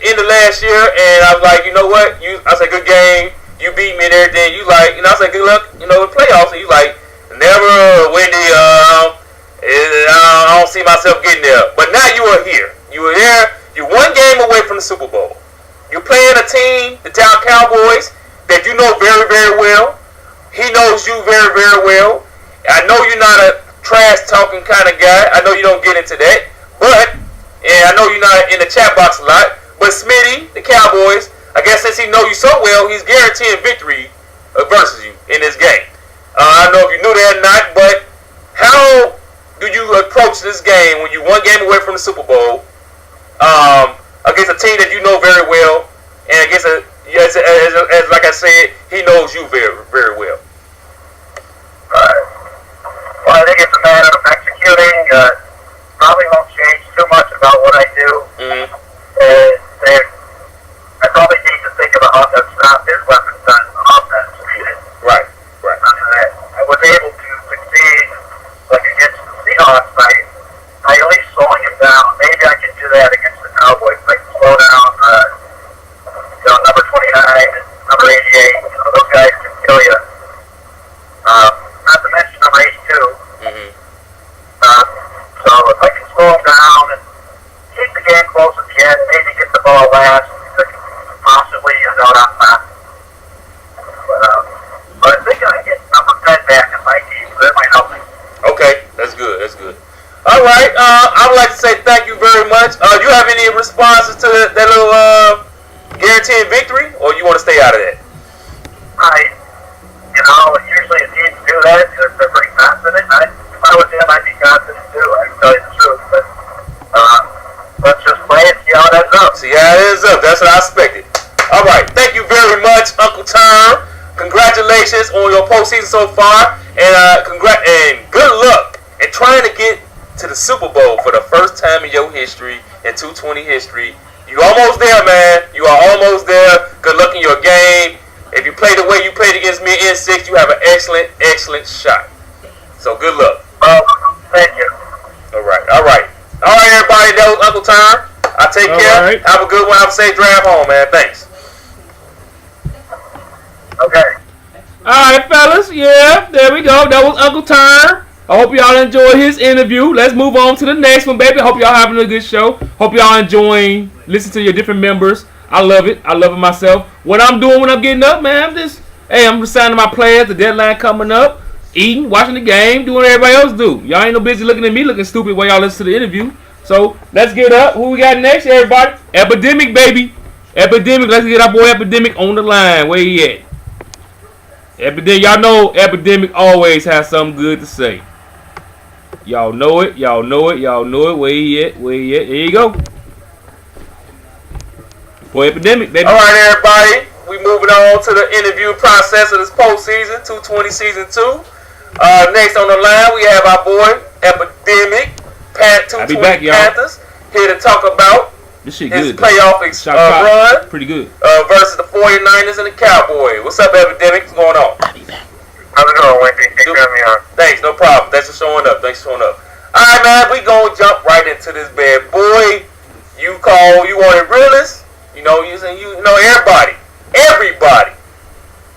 end of last year, and I was like, you know what? I said, good game. You beat me and everything. You like, I said, good luck, in playoffs. And you like, never, Wendy. I don't see myself getting there. But now you are here. You were there. You're 1 game away from the Super Bowl. You're playing a team, the Dallas Cowboys, that you know very, very well. He knows you very, very well. I know you're not a trash-talking kind of guy. I know you don't get into that. But, and I know you're not in the chat box a lot. But Smitty, the Cowboys, I guess since he knows you so well, he's guaranteeing victory versus you in this game. I don't know if you knew that or not, but how do you approach this game when you're 1 game away from the Super Bowl against a team that you know very well, and against as like I said, he knows you very, very well? Well, I think it's a matter of executing. Probably won't change too much about what I do. I probably need to think about how to stop his weapons on offense. Right. I was able to succeed, like against the Seahawks, by at least slowing him down. Maybe I can do that against the Cowboys. I can slow down, number 29 and number 88. Those guys can kill you. Not to mention number 82. So if I can slow him down and keep the game close at the end, maybe get the ball last, possibly, not fast. But I think I get number 10 back in my team, so that might help me. Okay, that's good. All right, I would like to say thank you very much. Do you have any responses to that little guaranteeing victory, or you want to stay out of that? Usually if teams do that, they're pretty confident. If I was him, I'd be confident too. I can tell you the truth, but let's just play it, see how it ends up. That's what I expected. All right, thank you very much, Uncle Tom. Congratulations on your postseason so far, and good luck in trying to get to the Super Bowl for the first time in your history, in 220 history. You almost there, man. You are almost there. Good luck in your game. If you play the way you played against me in N6, you have an excellent, excellent shot. So good luck. Thank you. All right, everybody. That was Uncle Tom. I take care. Right. Have a good one. Have a safe drive home, man. Thanks. Okay. Alright, fellas. Yeah, there we go. That was Uncle Tom. I hope y'all enjoyed his interview. Let's move on to the next one, baby. Hope y'all having a good show. Hope y'all enjoying listening to your different members. I love it. I love it myself. What I'm doing when I'm getting up, man, I'm just signing my players. The deadline coming up. Eating, watching the game, doing what everybody else do. Y'all ain't no busy looking at me looking stupid while y'all listen to the interview. So, let's get up. Who we got next, everybody? Epidemic, baby. Epidemic. Let's get our boy Epidemic on the line. Where he at? Epidemic. Y'all know Epidemic always has something good to say. Y'all know it. Where he at? Here you go. Boy, Epidemic, baby. All right, everybody. We moving on to the interview process of this postseason, 220 season 2. Next on the line, we have our boy Epidemic, 220 back, y'all. Panthers, here to talk about This shit his good. playoff run Pretty good. versus the 49ers and the Cowboys. What's up, Epidemic? What's going on? How's it going, Wendy? Thanks for having me on. Thanks, no problem. Thanks for showing up. All right, man, we gonna jump right into this bad boy. You wanted realists. You know everybody.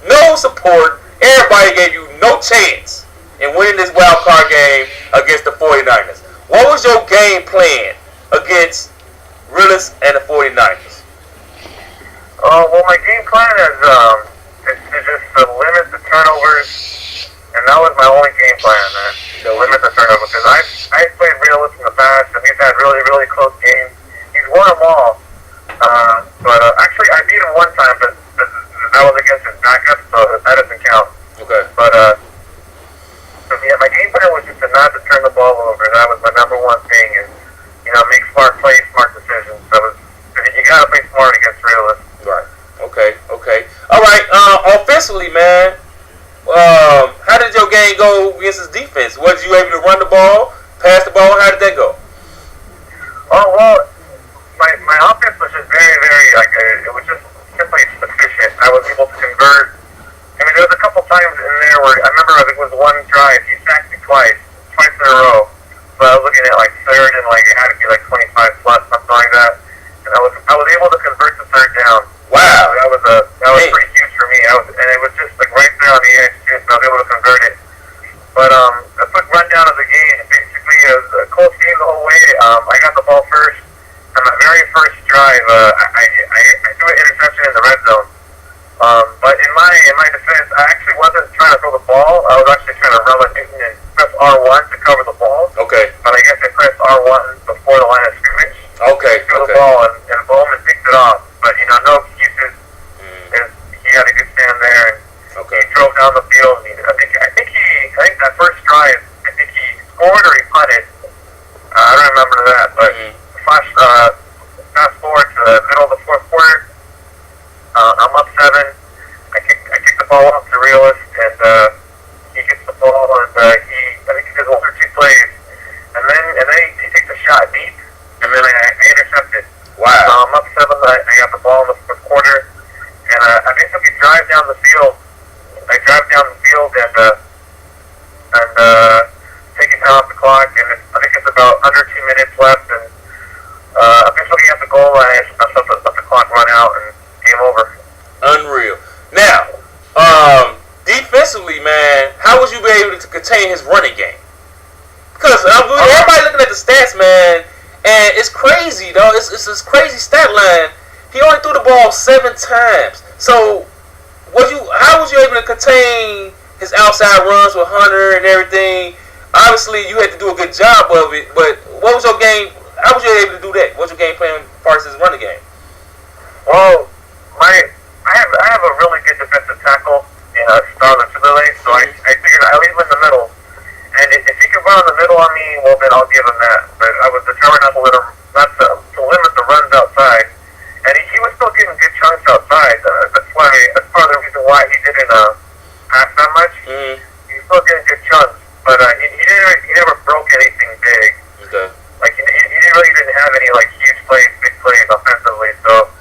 No support. Everybody gave you no chance in winning this wild card game against the 49ers. What was your game plan against realists and the 49ers? Well, my game plan is to just limit the turnovers, and that was my only game plan, man. To limit the turnovers, because I've played realists in the past, and he's had really, really close games. He's won them all. But actually, I beat him one time, but that was against his backup, so that doesn't count. Okay. But yeah, my game plan was just to not to turn the ball over. That was my number one thing, and make smart plays, smart decisions. So you gotta play smart against realists. Right. Okay. All right. Offensively, man, how did your game go against his defense? Was you able to run the ball, pass the ball? How did that go? Oh well, my offense was just very, very it was just simply efficient. I was able to convert. I mean, there was a couple times in there where I remember it was one drive. He sacked me twice in a row. But I was looking at third and it had to be 25 plus, something like that. And I was able to convert the third down. Wow, that was pretty huge for me. And it was just right there on the edge too, so I was able to convert it. But a quick rundown of the game. Basically, it was a close game the whole way. I got the ball first. On my very first drive, I threw an interception in the red zone. But in my defense, I actually wasn't trying to throw the ball. I was actually trying to run with Newton and press R1 to cover the ball. Okay. But I guess I pressed R1 before the line of scrimmage. Okay. Threw the ball and Bowman picked it off. But no excuses. He had a good stand there, and he drove down the field. And I think that first drive, he scored or he punted. I don't remember that, but fast forward to the middle of the fourth quarter. I'm up 7. I kick the ball up to realist, and he gets the ball, and I think he does 1 or 2 plays, and then he takes a shot deep, and then I intercept it. Wow. So I'm up 7. I got the ball in the fourth quarter, and I basically drive down the field. I drive down the field and take it down off the clock, and I think it's about under 2 minutes left, and eventually at the goal line, I let the clock run out, and game over. Unreal. Now, defensively, man, how was you able to contain his running game? Because everybody looking at the stats, man, and it's crazy, though. It's this crazy stat line. He only threw the ball 7 times. So, how was you able to contain his outside runs with Hunter and everything? Obviously, you had to do a good job of it, but what was your game? How was you able to do that? What's your game plan as far as his running game? Well, I have a really good defensive tackle in Starlin Chile, so I figured I leave him in the middle. And if he can run in the middle on me, well then I'll give him that. But I was determined not to limit the runs outside. And he was still getting good chunks outside. That's part of the reason why he didn't pass that much. Mm-hmm. He was still getting good chunks, but he never broke anything big. Okay. He really didn't have any huge plays, big plays offensively. So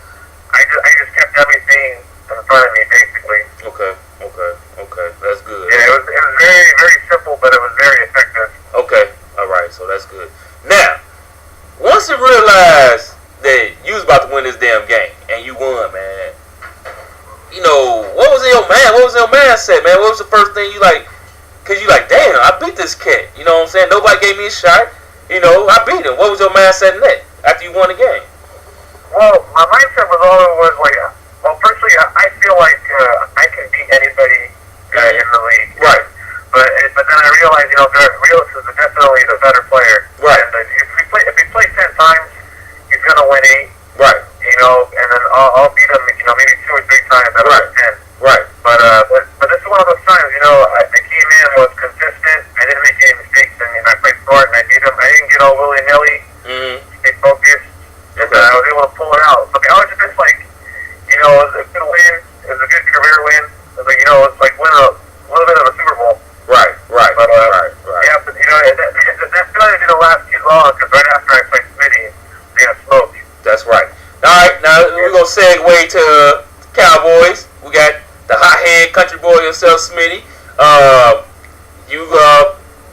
I just kept everything in front of me basically. Okay. That's good. Yeah, it was very, very simple, but it was very effective. Okay. All right. So that's good. Now, once you realized that you was about to win this damn game and you won, man, what was in your mind? What was in your mindset, man? What was the first thing you like? Cause you damn, I beat this cat. You know what I'm saying? Nobody gave me a shot. I beat him. What was your mindset in that after you won the game? Well, my mindset was personally, I feel like I can beat anybody in the league. Right. But then I realized, Realist is definitely the better player. Right. And if we play 10 times, he's gonna win 8. Right. And then I'll beat him, maybe 2 or 3 times out of 10. Right. But this is one of those times, I came in, I was consistent, I didn't make any mistakes, and I played smart, and I beat him. I didn't get all willy-nilly. Mm-hmm. Stay focused. And I was able to pull it out. So I was just it was a good win. It was a good career win. It was it's like winning a little bit of a Super Bowl. Right. But right. yeah, but that feeling didn't last too long because right after I played Smitty, they got smoked. That's right. All right, now we're gonna segue to Cowboys. We got the hothead country boy himself, Smitty.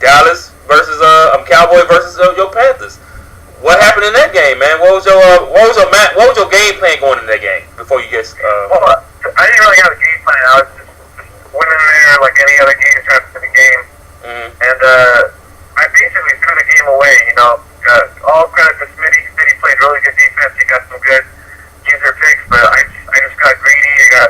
Dallas versus Cowboy versus your Panthers. what happened in that game, man? What was your game plan going in that game before you get? Well, I didn't really have a game plan. I was just went in there like any other game, trying to win the game, and I basically threw the game away. You know, all credit to Smitty. Smitty played really good defense. He got some good user picks, but I just got greedy.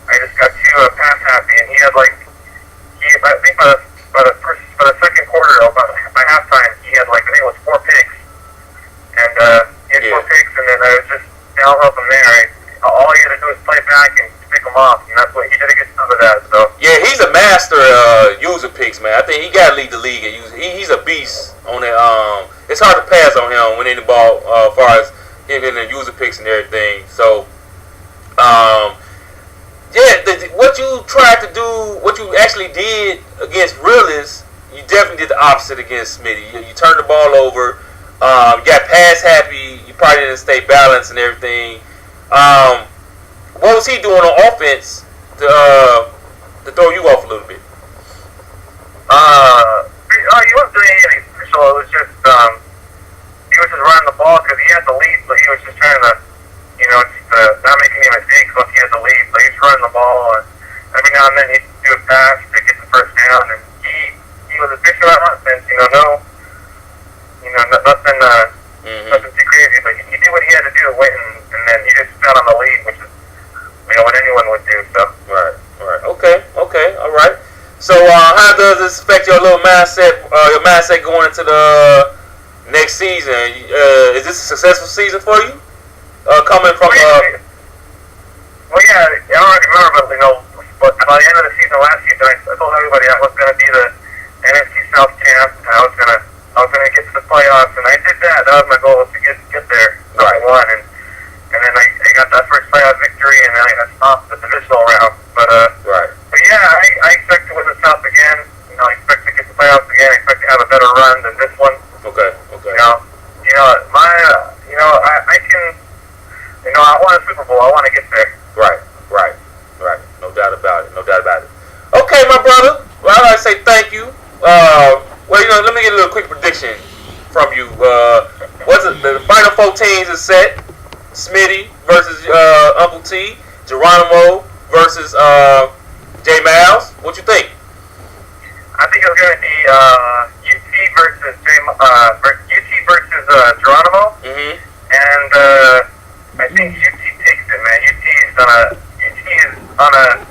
I just got too pass happy, and he had like I think by the second quarter, by halftime, he had like I think it was 4 picks, and he had 4 picks, and then I was just downhill from there. All he had to do was play back and pick them off, and that's what he did a good job of that. So yeah, he's a master user picks, man. I think he got to lead the league and he's a beast on that. It's hard to pass on him when in the ball as far as him getting the user picks and everything. So what you tried to do, what you actually did against Realist, you definitely did the opposite against Smitty. You turned the ball over, you got pass happy, you probably didn't stay balanced and everything. What was he doing on offense to throw you off a little bit? He wasn't doing anything special. It was just he was just running the ball because he had the lead, but he was just trying to, not make any mistakes once he had the lead. So he was running the ball, and every now and then he'd do a pass to get the first down. And he was efficient on offense. Nothing too crazy, but he did what he had to do to win, and then he just got on the lead, which is what anyone would do. So right, okay, all right. So how does this affect your little mindset? Your mindset going into the next season? Is this a successful season for you? Coming from I already remember, but by the end of the season last season, I told everybody I was going to be the NFC South champ, and I was going to get to the playoffs, and I did that. That was my goal, was to get there, number one, and then I got that first playoff victory, and then I got stopped the divisional round. But I expect to win the South again. I expect to get the playoffs again. I expect to have a better run than this one. Okay. I can. I want a Super Bowl. I want to get there. Right. No doubt about it. Okay, my brother. Well, I'd like to say thank you. Let me get a little quick prediction from you. What's it? The final 4 teams is set. Smitty versus Uncle T. Geronimo versus J Miles. What you think? I think it's going to be UT versus Geronimo. Mm-hmm. And I think UT takes it, man. UT is on a.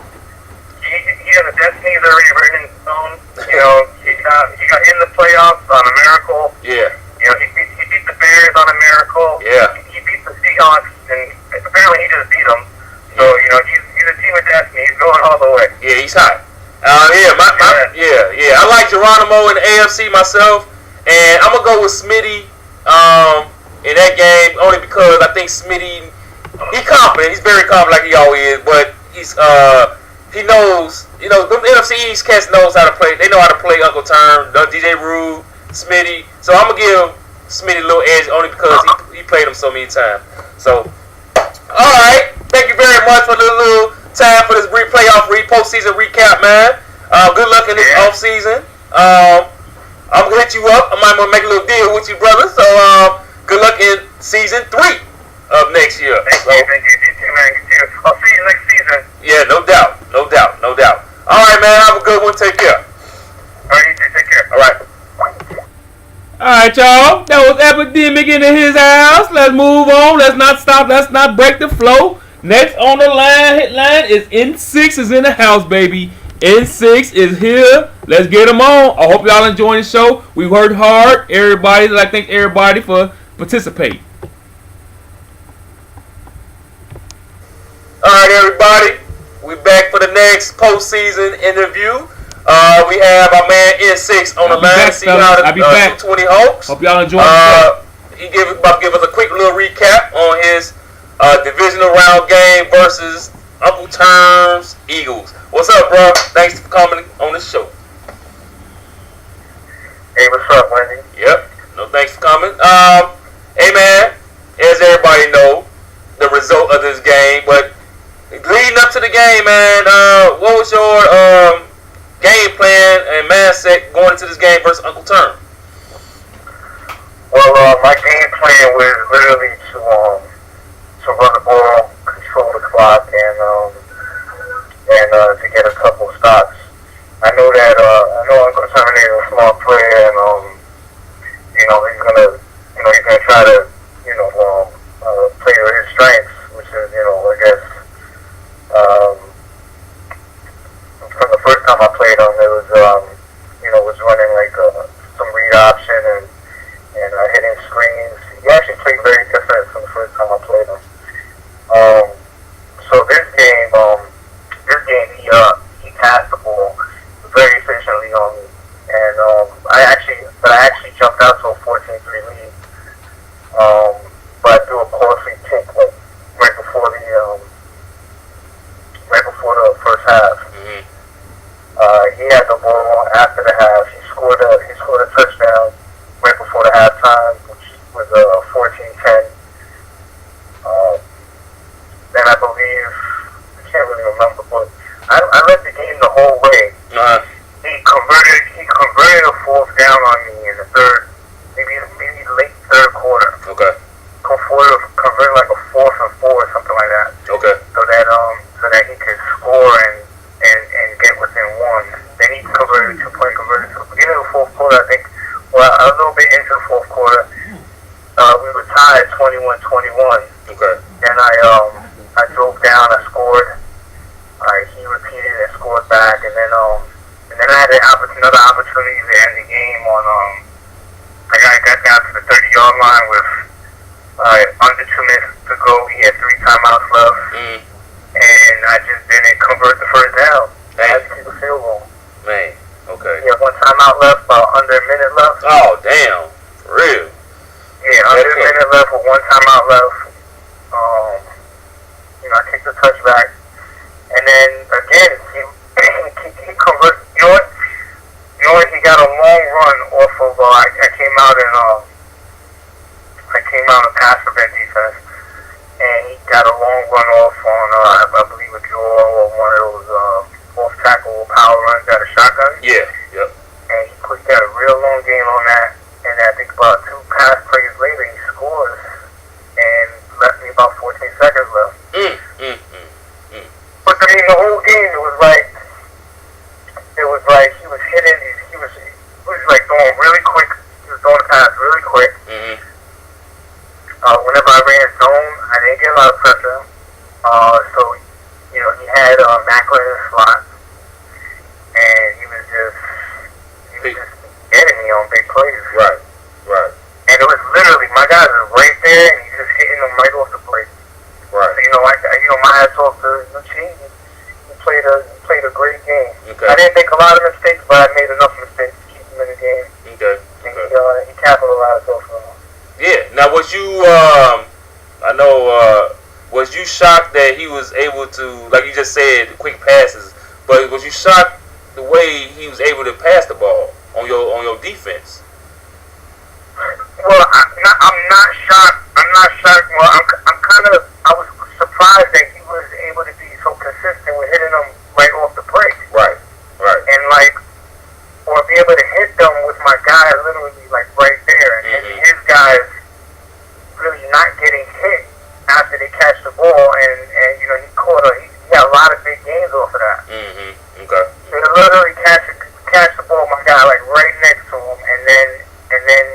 He has a destiny that's already written in stone. He got in the playoffs on a miracle. Yeah. He beat the Bears on a miracle. Yeah. He beat the Seahawks, and apparently he just beat them. So he's a team of destiny. He's going all the way. Yeah, he's hot. I like Geronimo in the AFC myself, and I'm gonna go with Smitty in that game only because I think Smitty, he's confident. He's very confident like he always is, but he knows, the NFC East cats knows how to play. They know how to play Uncle Term, DJ Rude, Smitty. So I'm gonna give Smitty a little edge only because he played him so many times. So, all right, thank you very much for the little time for this postseason recap, man. Good luck in this off season. I'm gonna hit you up. I might want to make a little deal with you, brother. So good luck in season 3 of next year. Thank you. You too, man. You too. I'll see you next season. Yeah, no doubt. All right, man. Have a good one. Take care. All right, you too. Take care. All right. Alright, y'all. That was Epidemic into his house. Let's move on. Let's not stop. Let's not break the flow. Next on the line is N6 is in the house, baby. N6 is here. Let's get them on. I hope y'all enjoying the show. We worked hard. Everybody, I thank everybody for participating. All right, everybody. We back for the next postseason interview. We have our man N6 on the line. See how the 220 Hawks. Hope y'all enjoying the show. He about to give us a quick little recap on his divisional round game versus Uncle Term's Eagles. What's up, bro? Thanks for coming on the show. Hey, what's up, Wendy? Yep. No, thanks for coming. Hey, man. As everybody know, the result of this game, but leading up to the game, man, what was your game plan and mindset going into this game versus Uncle Term? Well, my game plan was literally to run the ball, control the clock, and to get a couple stops. I know that I know Uncle Terminator is a smart player, and he's gonna try to play to his strengths, which is I guess from the first time I played him, it was was running like some read option and hitting screens. He actually played very different from the first time I played him. So this game he passed the ball very efficiently on me, and I actually jumped out to a 14-3 lead. But I threw a costly kick like right before the first half. Mm-hmm. He had the ball after the half. He scored a touchdown right before the halftime, which was 14-10. Then I believe, I can't really remember, but I led the game the whole way. Uh-huh. He converted a fourth down on me in the third, maybe late third quarter. Okay. Converted like a 4th and 4 or something like that. Okay. So that he could score and get within one. Then he converted a 2-point conversion. So beginning of the fourth quarter, I think. Well, a little bit into the fourth quarter, we were tied 21-21. Okay. Then I drove down, I scored. He repeated and scored back, and then I had another opportunity to end the game on I got down to the 30-yard line with under 2 minutes to go. He had 3 timeouts left, and I just didn't convert the first down. I had to keep a field goal. Man, okay. He had 1 timeout left, about under a minute left. Oh, damn. For real. Yeah, under a minute left with 1 timeout left. I kicked the touchback, and then again he converted. You know what? He got a long run off of. I came out in pass prevent defense, and he got a long run off on I believe a draw or one of those off tackle power runs out of shotgun. Yeah. Yep. And he got a real long gain on that, and I think about 2 pass plays later he scores and left me about 14 seconds left. But I mean, the whole game it was like he was hitting he was like throwing really quick. He was throwing the pass really quick. Mm-hmm. Whenever I ran zone, I didn't get a lot of pressure. So he had Macklin in the slot, and he was just getting me on big plays. Right. And it was literally my guys are right there, and he's just hitting them right off the plate. Right. So my hats off to Chief. He played a great game. Okay. I didn't make a lot of mistakes, but I made enough mistakes to keep him in the game. Okay. And he capitalized off of them. Yeah. Now, was you? Was you shocked that he was able to, like you just said, quick passes? But was you shocked the way he was able to pass the ball on your defense? Well, I'm not shocked. Well, I was surprised that he was able to be so consistent with hitting them right off the break. Right. And or be able to hit them with my guys literally like right there, and his guys really not getting hit after they catch the ball, and he had a lot of big gains off of that. Mm-hmm. Okay. They literally catch the ball, my guy like right next to him, and then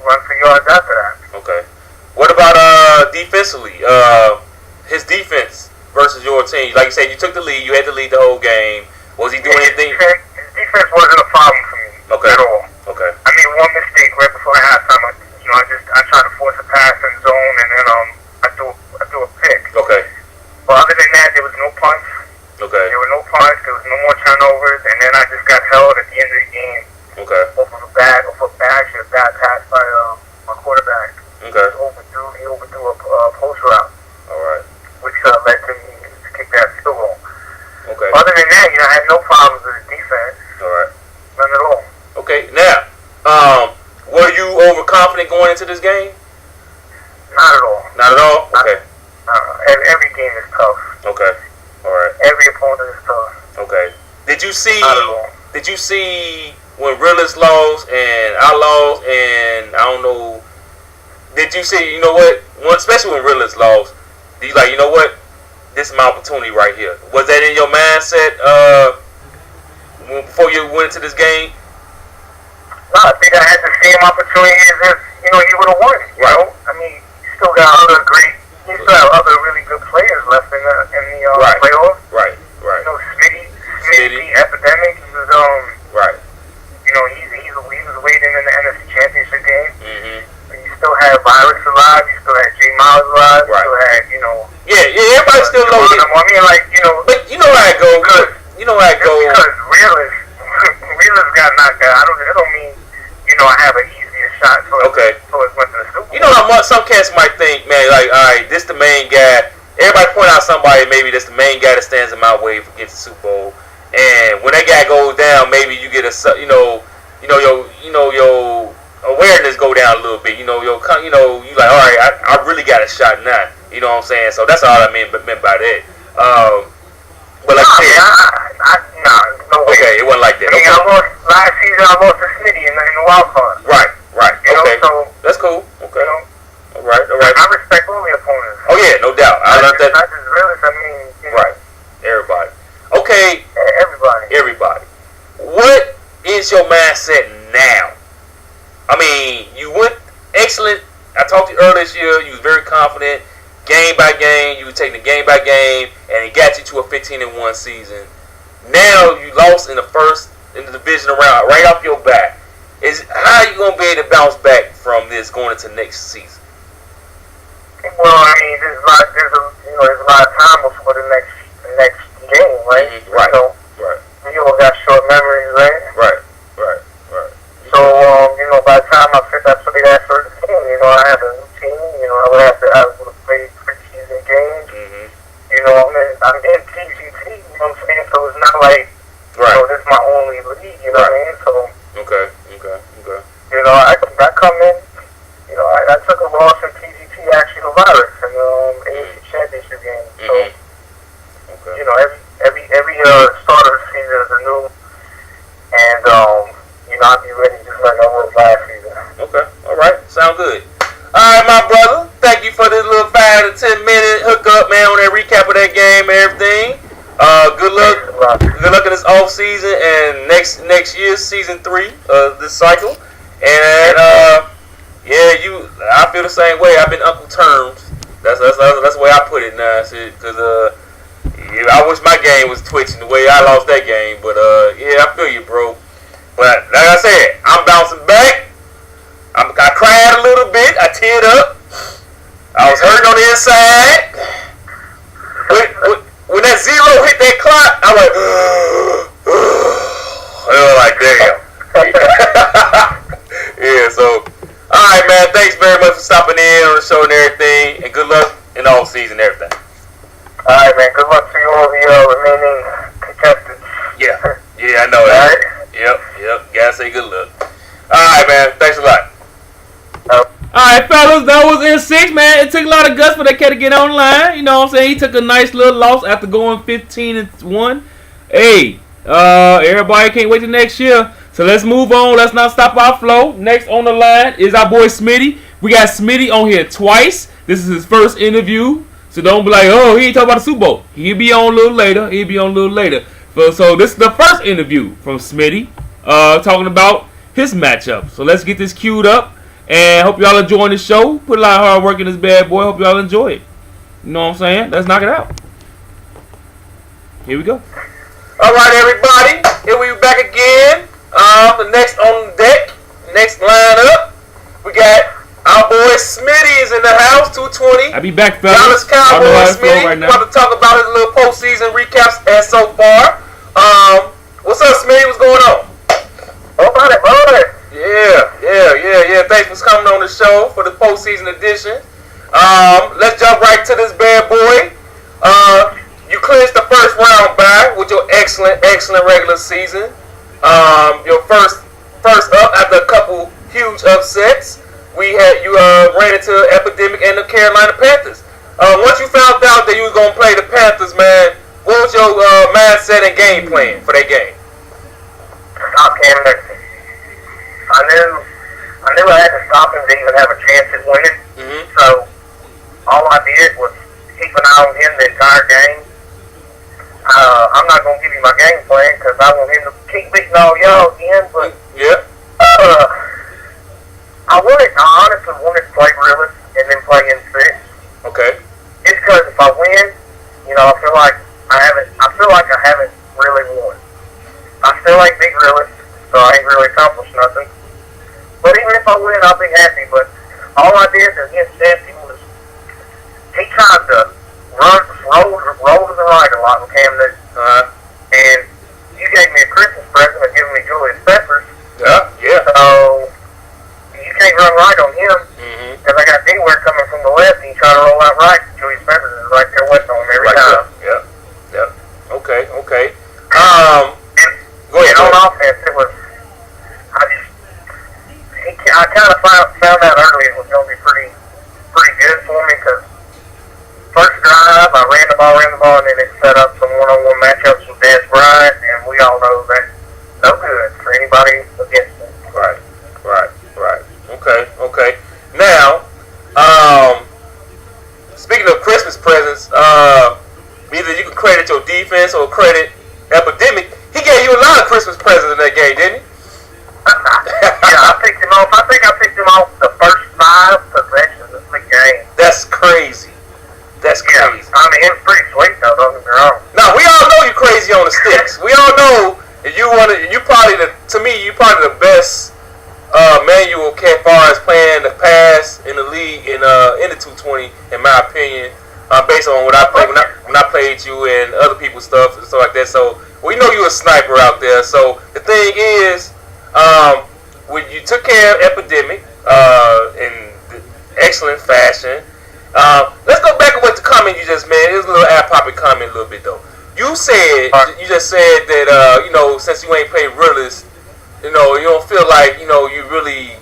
run for yards after that. Okay. What about defensively? His defense versus your team. Like you said, you took the lead. You had to lead the whole game. Was he doing anything? His defense wasn't a problem for me at all. Okay. I made one mistake right before halftime. I tried to force a pass in zone, and then I threw a pick. Okay. But other than that, there was no punts. Okay. There were no punts. There was no more turnovers, and then I just got held at the end of the game. Okay. Off a bad pass by my quarterback. Okay. He overthrew a post route. All right. Which led to me to kick that field goal. Okay. Other than that, I had no problems with the defense. All right. None at all. Okay. Now, were you overconfident going into this game? Not at all. Not at all? Okay. Every game is tough. Okay. All right. Every opponent is tough. Okay. Did you see? Not at all. Did you see when Realist lost and I lost and I don't know did you see? You know what? Especially when Riddler's lost, you like, you know what? This is my opportunity right here. Was that in your mindset before you went into this game? No, I think I had the same opportunity as if, you know, he would have won. You know, I mean, you still got you still have other really good players left in the playoffs. Right. You know, Smitty, Epidemic. He was right. You know, he was waiting in the NFC Championship game. Mm-hmm. You still had Virus alive. You still had J Miles alive. You Right. still had, you know. Yeah, everybody's still loaded. I mean, like, you know. But you know how it goes. You know how it goes. Because Realist got knocked out. It don't mean, you know, I have an easier shot. So Okay. So it went to the Super Bowl. You know how much some cats might think, man, like, all right, this the main guy. Everybody point out somebody, maybe that's the main guy that stands in my way for getting the Super Bowl. And when that guy goes down, maybe you get your awareness go down a little bit. You like, all right, I really got a shot now. You know what I'm saying? So that's all I meant by that. But like I said, no way. okay, it wasn't like that. I mean, Okay. last season I lost to Smitty in the wild card. Right. You know, Okay. so, That's cool. Okay. you know, All right. I respect all the opponents. Oh yeah, no doubt. I learned that. Not just Realist, I mean, you know, Right. Everybody. Okay. everybody. What is your mindset now? I mean, you went excellent. I talked to you earlier this year. You was very confident, game by game. You were taking the game by game, and it got you to a 15-1 season. Now you lost in the division round, right off your back. How are you gonna be able to bounce back from this going into next season? Well, I mean, there's a lot of time before the next game, right? Mm-hmm. Right. So, Right. you all got short memories, right? Right. So, you know, by the time I play that first game, you know, I have a routine. You know, I would have play preseason games. Mm-hmm. You know, I'm in TGT. You know what I'm saying? So it's not like, you know, this is my only league. You know what I mean? So, Okay. you know, I come in. You know, I took a loss in TGT actually to Virus in the AFC Championship game. So, Okay. you know, every start of the season is a new, and you know, I'll be ready just like I was last season. Okay. All right. Sound good. All right, my brother. Thank you for this little 5 to 10 minute hookup, man, on that recap of that game and everything. Good luck. Good luck in this off season and next year's season 3 of this cycle. And I feel the same way. I've been Uncle Terms. That's the way I put it now, because I wish my game was twitching the way I lost that game. But I feel you, bro. But like I said, I'm bouncing back. I cried a little bit. I teared up. I was hurting on the inside. When that zero hit that clock, I was like, damn. Yeah, so, all right, man. Thanks very much for stopping in on the show and everything. And good luck in the off season and everything. All right, man. Good luck to you all the remaining contestants. Yeah, I know that. Right. Yep. Gotta say good luck. All right, man. Thanks a lot. Alright, fellas, that was N6, man. It took a lot of guts for that cat to get online. You know what I'm saying? He took a nice little loss after going 15-1. Hey, everybody can't wait till next year. So let's move on. Let's not stop our flow. Next on the line is our boy Smitty. We got Smitty on here twice. This is his first interview. So don't be like, oh, he ain't talking about the Super Bowl. He'll be on a little later. So this is the first interview from Smitty, talking about his matchup. So let's get this queued up. And hope y'all enjoying the show. Put a lot of hard work in this bad boy. Hope y'all enjoy it. You know what I'm saying? Let's knock it out. Here we go. All right, everybody. Here we back again. The next on deck, next lineup, we got our boy Smitty is in the house. 220. I be back, fellas. Dallas Cowboys Smitty. Right now. About to talk about his little postseason recaps as so far. What's up, Smitty? What's going on? About it, brother. Yeah. Thanks for coming on the show for the postseason edition. Let's jump right to this bad boy. You clinched the first round bye with your excellent regular season. Your first up after a couple huge upsets. You ran into Epidemic and the Carolina Panthers. Once you found out that you were gonna play the Panthers, man, what was your mindset and game plan for that game? Stop Cam Newton. I knew I knew I had to stop him to even have a chance at winning. Mm-hmm. So all I did was keep an eye on him the entire game. I'm not going to give you my game plan because I want him to keep beating all y'all again. But Yeah. I honestly wanted to play Realist and then play N6. Okay. It's because if I win, you know, I feel like I haven't really won. I still ain't big Realist, so I ain't really accomplished nothing. But even if I win, I'll be happy. But all I did against Jesse was he tried to roll to the right a lot with Cam Newton. And you gave me a Christmas present of giving me Julius Peppers. Yeah. Yeah. So you can't run right on him Mm-hmm. because I got D-Ware coming from the left and you try to roll out right. Julius Peppers is right there waiting on him every time. Yeah. Yeah. Okay. Okay. And, Go ahead. and on offense, it was I kind of found out early it was going to be pretty good for me because first drive I ran the ball, and then it set up some one-on-one matchups with Dez Bryant, and we all know that's no good for anybody against him. Right. Okay. Now, speaking of Christmas presents, either you can credit your defense or credit Epidemic. He gave you a lot of Christmas presents in that game, didn't he? Yeah, I picked him off. I think I picked him off the first 5 possessions of the game. That's crazy. That's Yeah, crazy. I mean, it was pretty sweet though, don't get me wrong. Now we all know you crazy on the sticks. We all know if you want to. You probably you probably the best manual as far as playing the pass in the league in the 220, in my opinion, based on what I played when I played you and other people's stuff and stuff like that. So we know you a sniper out there. So the thing is, when you took care of Epidemic in excellent fashion. Let's go back and what the comment you just made. It was a little ad-popping comment a little bit though. You just said that since you ain't played Realist, you don't feel like you really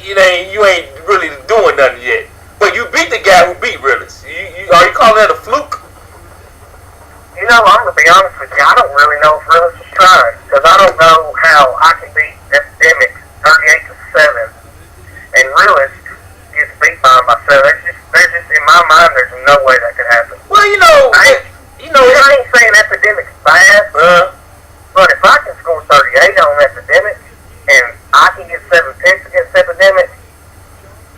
you ain't really doing nothing yet. But you beat the guy who beat Realist. Are you calling that a fluke? You know, I'm gonna be honest with you. I don't really know if Realist is trying because I don't know how I can beat Epidemic 38-7 and Realist gets beat by myself. There's just in my mind, there's no way that could happen. Well, I ain't saying Epidemic's bad, but if I can score 38 on Epidemic and I can get 7 picks against Epidemic,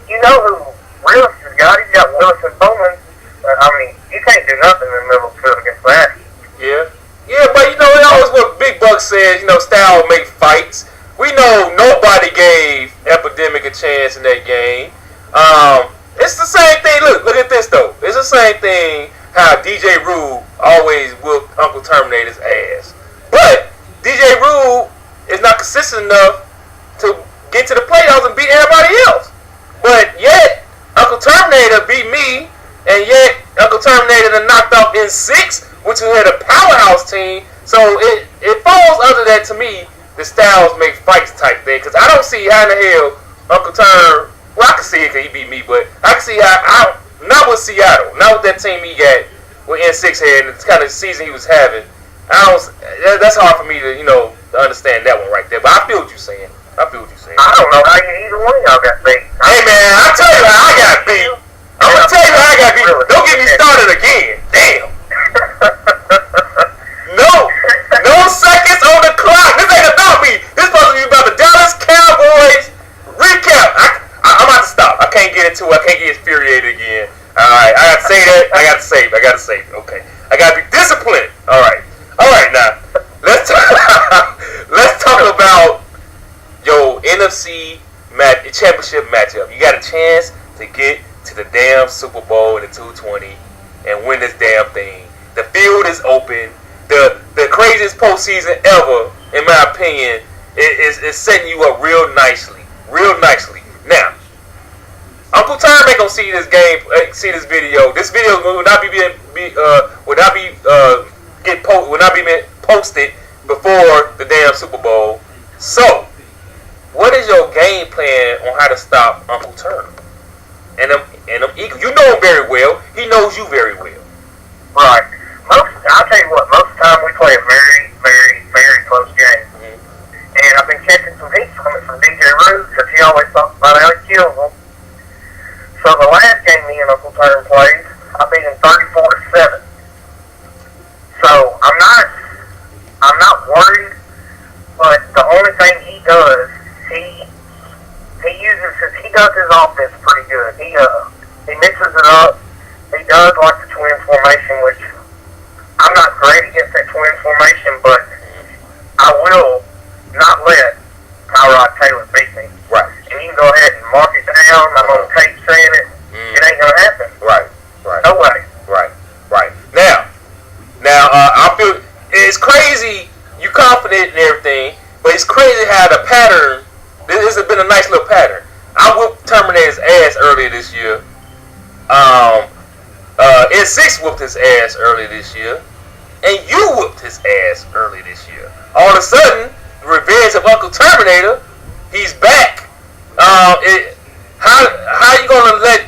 you know who Realist has got? He's got Willis and Bowman. I mean, you can't do nothing in the middle of the field against that. Yeah, but it always what Big Buck says. Style make fights. We know nobody gave Epidemic a chance in that game. It's the same thing. Look at this though. It's the same thing how DJ Rule always whooped Uncle Terminator's ass. But DJ Rule is not consistent enough to get to the playoffs and beat everybody else. But yet, Uncle Terminator beat me, and yet Uncle Terminator done knocked off N6, which had a powerhouse team. So it falls under that to me, the styles make fights type thing. Because I don't see how in the hell Uncle Term. Well, I can see it because he beat me, but I can see how not with Seattle, not with that team he got with N6 had, and the kind of season he was having. That's hard for me to understand that one right there. But I feel what you're saying. I don't know how either one of y'all got beat. Hey man, I'll tell you how I got beat. I'm gonna tell you how I got beat. Don't get me started again. Damn. No seconds on the clock. This ain't about me. This is supposed to be about the Dallas Cowboys recap. I'm about to stop. I can't get into it. I can't get infuriated again. Alright, I gotta say that. I gotta save it. Okay. I gotta be disciplined. Alright now. Let's talk about your NFC championship matchup. You got a chance to get to the damn Super Bowl in the 220 and win this damn thing. The field is open. The craziest postseason ever, in my opinion, is setting you up real nicely. Now, Uncle Term ain't gonna see this video. This video will not be posted before the damn Super Bowl. So, what is your game plan on how to stop Uncle Term and them Eagles? You know him very well. He knows you very well. Right. I'll tell you what. Most of the time we play a very, very, very close game, and I've been catching some heat from it from D be rude because he always talks about how he kills them. So the last game me and Uncle Turn played, I beat him 34-7. So I'm not worried, but the only thing he does, he does his offense pretty good. He mixes it up. He does like the twin formation, which I'm not great against that twin formation, but I will not let Tyrod Taylor beat me. Right. And you can go ahead and mark it down. I'm on tape saying it. It ain't gonna happen. Right. No way. Right. Now, I feel it's crazy. You confident and everything, but it's crazy how the pattern. This has been a nice little pattern. I whooped Terminator's ass earlier this year. N6 whooped his ass earlier this year, and you whooped his ass earlier this year. All of a sudden, the revenge of Uncle Terminator, he's back. How you gonna let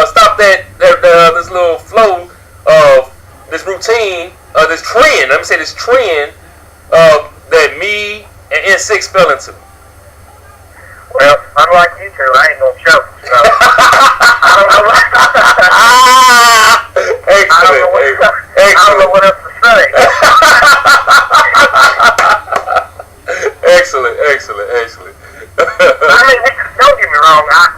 stop this little flow of this routine, this trend? Let me say this trend that me and N6 fell into. Well, unlike you two, I ain't gonna choke. So I don't know what else to say. Excellent. I mean, don't get me wrong. I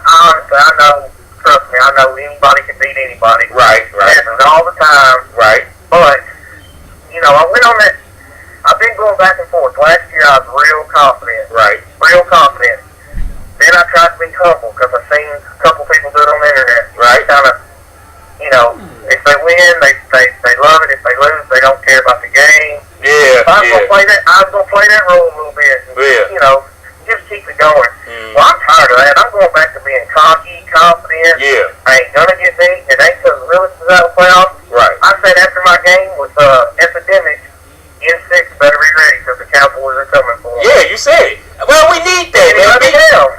know anybody can beat anybody. Right. It happens all the time. Right. But, I went on that. I've been going back and forth. Last year I was real confident. Right. Real confident. Then I tried to be humble because I've seen a couple people do it on the internet. Right. Kind of, if they win, they love it. If they lose, they don't care about the game. Yeah. I was gonna play that role a little bit. And, just keep it going. Well, I'm tired of that. I'm going back to being cocky, confident. Yeah. I ain't gonna get beat. It ain't because Willis is out of the playoffs. Right. I said after my game with Epidemic, N6 better be ready because the Cowboys are coming for them. Yeah, you said it. Well, we need that, man.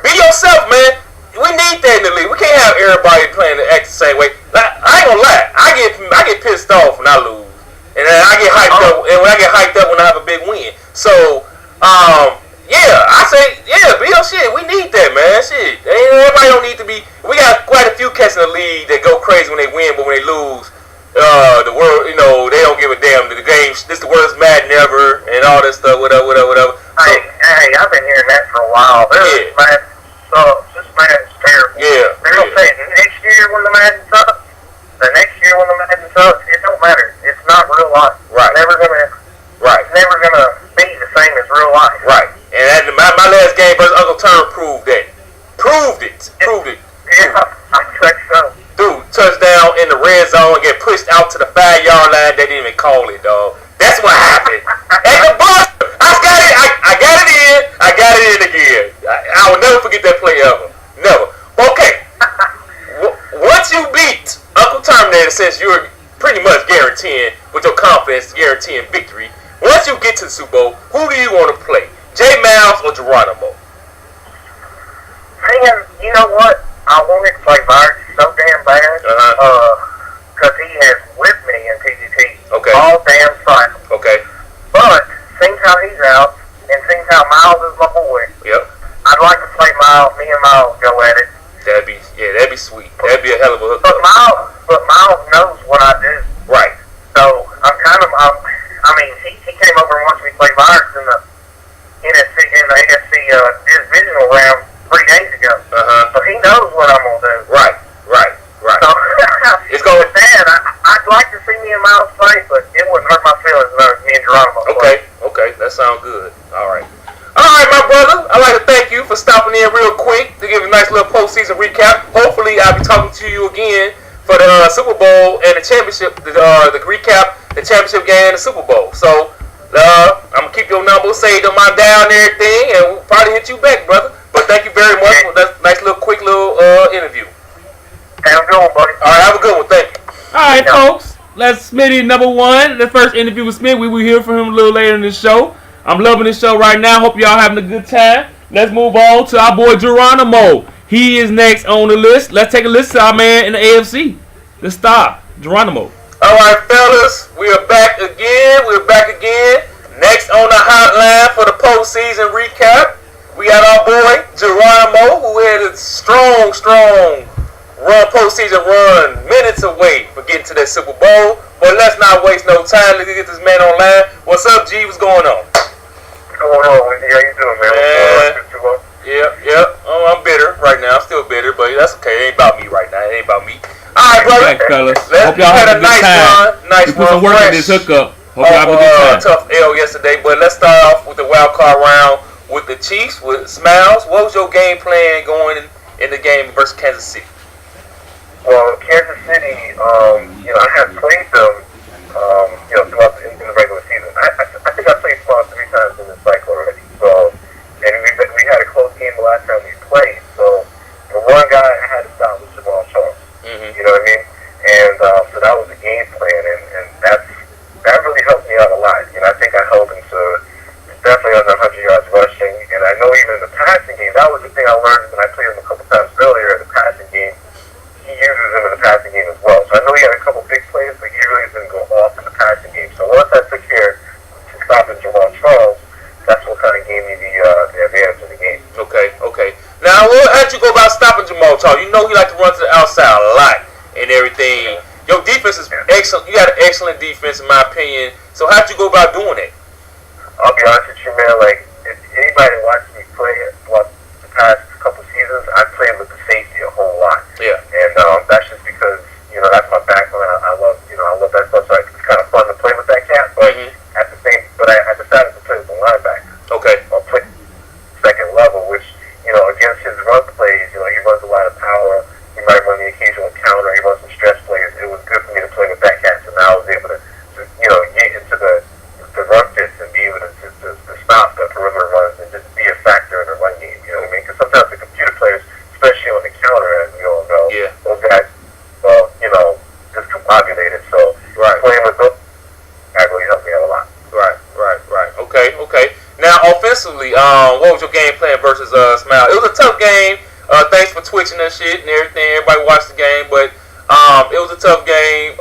Be yourself, man. We need that in the league. We can't have everybody playing the act the same way. I ain't gonna lie. I get pissed off when I lose, and then I get hyped up. And when I get hyped up when I have a big win. So, I say, be your shit. We need that, man. Shit. Everybody don't need to be. We got quite a few cats in the league that go crazy when they win, but when they lose, the world, they don't give a damn. The game, this the worst Madden ever, and all this stuff, whatever. Hey, I've been hearing that for a while. This Madden sucks. This Madden's terrible. Yeah. They're gonna say next year when the Madden sucks. The next year when the Madden sucks, it don't matter. It's not real life. Right. It's never gonna be the same as real life. Right. And my last game versus Uncle Turn proved that. Proved it. Yeah, I think so. Dude, touchdown in the red zone and get pushed out to the 5-yard line. They didn't even call it, dog. That's what happened. And the Buster, I got it in. I got it in again. I will never forget that play ever. Never. Okay. Once you beat Uncle Terminator, since you're pretty much guaranteeing, with your confidence, guaranteeing victory, once you get to the Super Bowl, who do you want to play? J. Miles or Geronimo? Man, you know what? I wanted to play Virus so damn bad because he has whipped me in TGT all damn cycle. Okay. But seeing how he's out and seeing how Miles is my boy, Yep. I'd like to play Miles. Me and Miles go at it. That'd be sweet. That'd be a hell of a hook. But Miles knows what I do. Right. So he came over and watched me play Virus in the AFC divisional round 3 days ago. So he knows what I'm gonna do. Right. So It's going. with that, I'd like to see me and Miles play, but it wouldn't hurt my feelings if me and Geronimo play. Okay, that sounds good. All right, my brother. I'd like to thank you for stopping in real quick to give a nice little postseason recap. Hopefully, I'll be talking to you again for the Super Bowl and the championship, the recap, the championship game and the Super Bowl. So, I'm gonna keep your number saved on my dial and everything, and we'll probably hit you back, brother. But thank you very much for that nice little quick little interview. Have a good one, buddy. All right, have a good one. Thank you. All right, folks. That's Smitty number one. The first interview with Smitty. We will hear from him a little later in the show. I'm loving this show right now. Hope y'all having a good time. Let's move on to our boy Geronimo. He is next on the list. Let's take a listen to our man in the AFC. Let's start. Geronimo. All right, fellas. We are back again. Next on the hotline for the postseason recap. we got our boy Geronimo, who had a strong postseason run, minutes away for getting to that Super Bowl. But let's not waste no time. Let's get this man online. What's up, G? What's going on? What's going on, Wendy? How you doing, man? Yep. Oh, I'm bitter right now. I'm still bitter, but that's okay. It ain't about me right now. It ain't about me. All right, brother. Thanks, fellas. Let's Hope y'all had a good time. Nice We put some work in this hookup. Hope y'all have a good time. Tough L yesterday, but let's start off with the wild card round with the Chiefs, with Smiles. What was your game plan going in the game versus Kansas City? Well, Kansas City, I have played them, throughout in the regular season. I think I played Spawn 3 times in this cycle already. So, and we had a close game the last time we played. So, the one guy I had to stop was Jamal Charles. Mm-hmm. You know what I mean? And so that was the game plan, and that really helped me out a lot. I think I held him to definitely under 100 yards rushing, and I know even in the passing game, that was the thing I learned when I played him a couple times earlier in the passing game. He uses him in the passing game as well. So I know he had a couple big plays, but he really didn't go off in the passing game. So once I took care to stopping Jamal Charles, that's what kind of gave me the advantage of the game. Okay. Now, how'd you go about stopping Jamal Charles? You know he like to run to the outside a lot and everything. Your defense is excellent. You got an excellent defense, in my opinion. So how'd you go about doing it? I'll be honest with you, man. Like, if anybody watched me play the past couple seasons, I played with the safety a whole lot. Yeah. And that's just because, that's my background. I love that stuff. So it's kind of fun to play with that cat. But I decided to play with the linebacker. Okay. I'll play second level, which, against his run plays, he runs a lot of power. He might run the occasional counter. He runs some stretch plays. It was good for me to play with that cat. So now I was able to get into the run fits and be able to stop the perimeter runs and just be a factor in the run game. You know what I mean? Because sometimes the computer players, especially on the counter, as we all know, those guys, just combobulated. So playing with those guys really helped me out a lot. Right. Okay. Now, offensively, what was your game plan versus Smile? It was a tough game. Thanks for twitching and shit and everything. Everybody watched the game, but it was a tough game.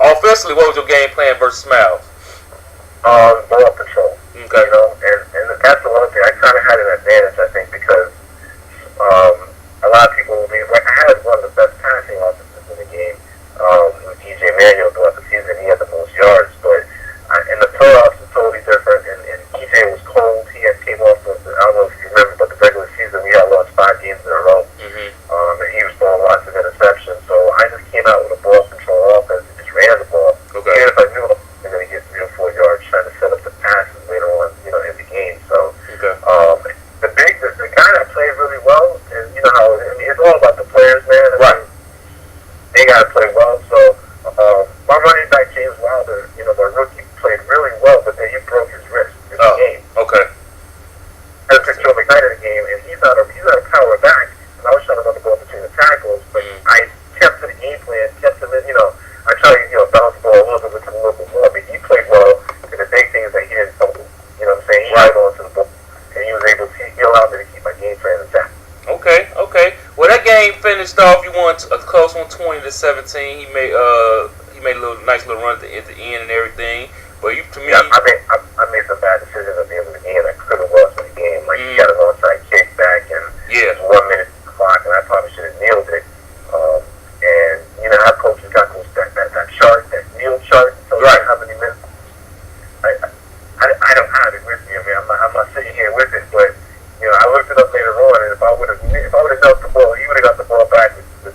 Offensively, what was your game plan versus Smiles? Ball control. Okay. And that's the one thing I kind of had an advantage, I think, because a lot of people, I had one of the best passing offenses in the game with DJ Manuel throughout the season. He had the most yards, but in the playoffs, it's totally different. And DJ was cold. He came off of, I don't know if you remember, but the regular season, we had lost 5 games in a row. Mm-hmm. And he was throwing lots of interceptions. So I just came out with a ball control offense and just ran the ball. Okay. Even if I knew I was going to get 3 or 4 yards, trying to set up the passes later on, in the game. So, the guy that played really well, and it's all about the players, man. Right. They got to play well. So, my running back, James Wilder, my rookie, played really well, but then he broke his wrist in the game. Okay. I took Joe McKnight in the game, and he's not a power back, and I was trying to run the ball between the tackles, but I kept to the game plan, kept him in, I tried to, bounce the ball a little bit with him a little bit more, but he played well, and the big thing is that he didn't fumble. You know what I'm saying? He held on to the ball, and he was able to, he allowed me to keep my game plan intact. Okay. Well, that game finished off. You won a close one, 20-17. He made a nice little run at the end and everything. But to me, I made some bad decisions at the end of the game. I could have lost the game. Like he got an onside kick back, and it was 1 minute clock, and I probably should have nailed it. And how coaches got that chart, that kneel chart, so how many minutes. I don't have it with me. I mean, I'm not sitting here with it, but I looked it up later on, and if I would have knelt the ball, he would have got the ball back with 2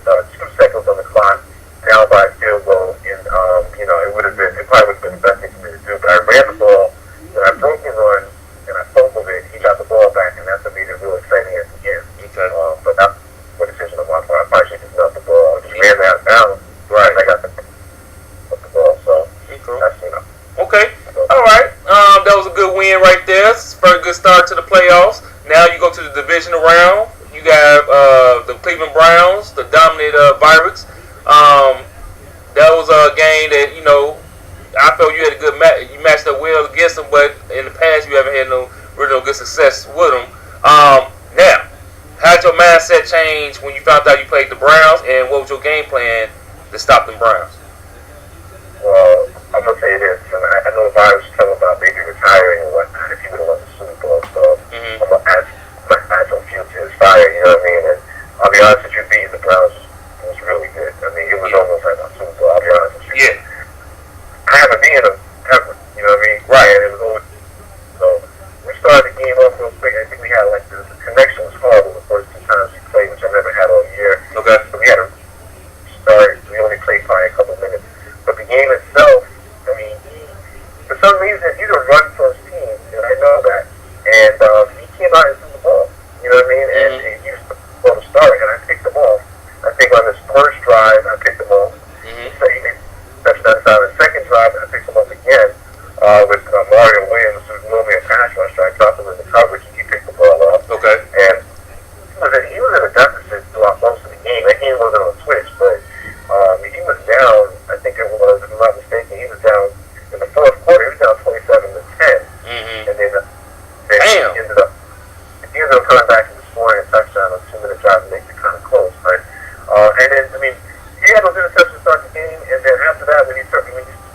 seconds on the clock, down by a field goal, and it probably would have been the best thing for me to do. But I ran the ball, and I broke his run, and I fumbled it. He got the ball back, and that's what made it real exciting at the end. Okay. But that's a decision on my part. I probably should have just knelt the ball. I just ran that down. Right. I got the ball, so that's Okay. All right. That was a good win right there. Very good start to the playoffs. Now you go to the divisional round. You got the Cleveland Browns, the dominant Pirates. That was a game that I felt you had a good match. You matched up well against them, but in the past you haven't had no good success with them. Now, how did your mindset change when you found out you played the Browns, and what was your game plan to stop them Browns? Well, I'm gonna say this, and I know the Virus was talking about maybe retiring and whatnot if he would have won the Super Bowl. So my actual future is fire. You know what I mean? And I'll be honest with you, beating the Browns was really good. I mean, it was almost like a Super Bowl. I'll be honest with you. Yeah. I haven't beaten them ever. You know what I mean? Right. And it was always so. We started the game off real quick. I think we had like the connection was horrible the first 2 times we played, which I never had all year. Okay. So we had to start. We only played probably a couple minutes, but the game itself, I mean, for some reason he's a run first team, and I know that. And he came out and threw the ball. You know what I mean? And he was supposed to start, and I picked him off. I think on his first drive, I picked him off. So he made touchdowns on his second drive, I picked him up again with Mario Williams, who's normally a pass rusher. I dropped him in the coverage, and he picked the ball up. Okay. And he was in a deficit throughout most of the game. That game wasn't on switch, but he was down. I think it was, if I'm not mistaken, he was down in the fourth quarter. He was down 27-10, and then he ended up coming back and scoring a touchdown on a 2-minute drive and makes it kind of close. But and then I mean, he had those interceptions to start the game, and then after that, when he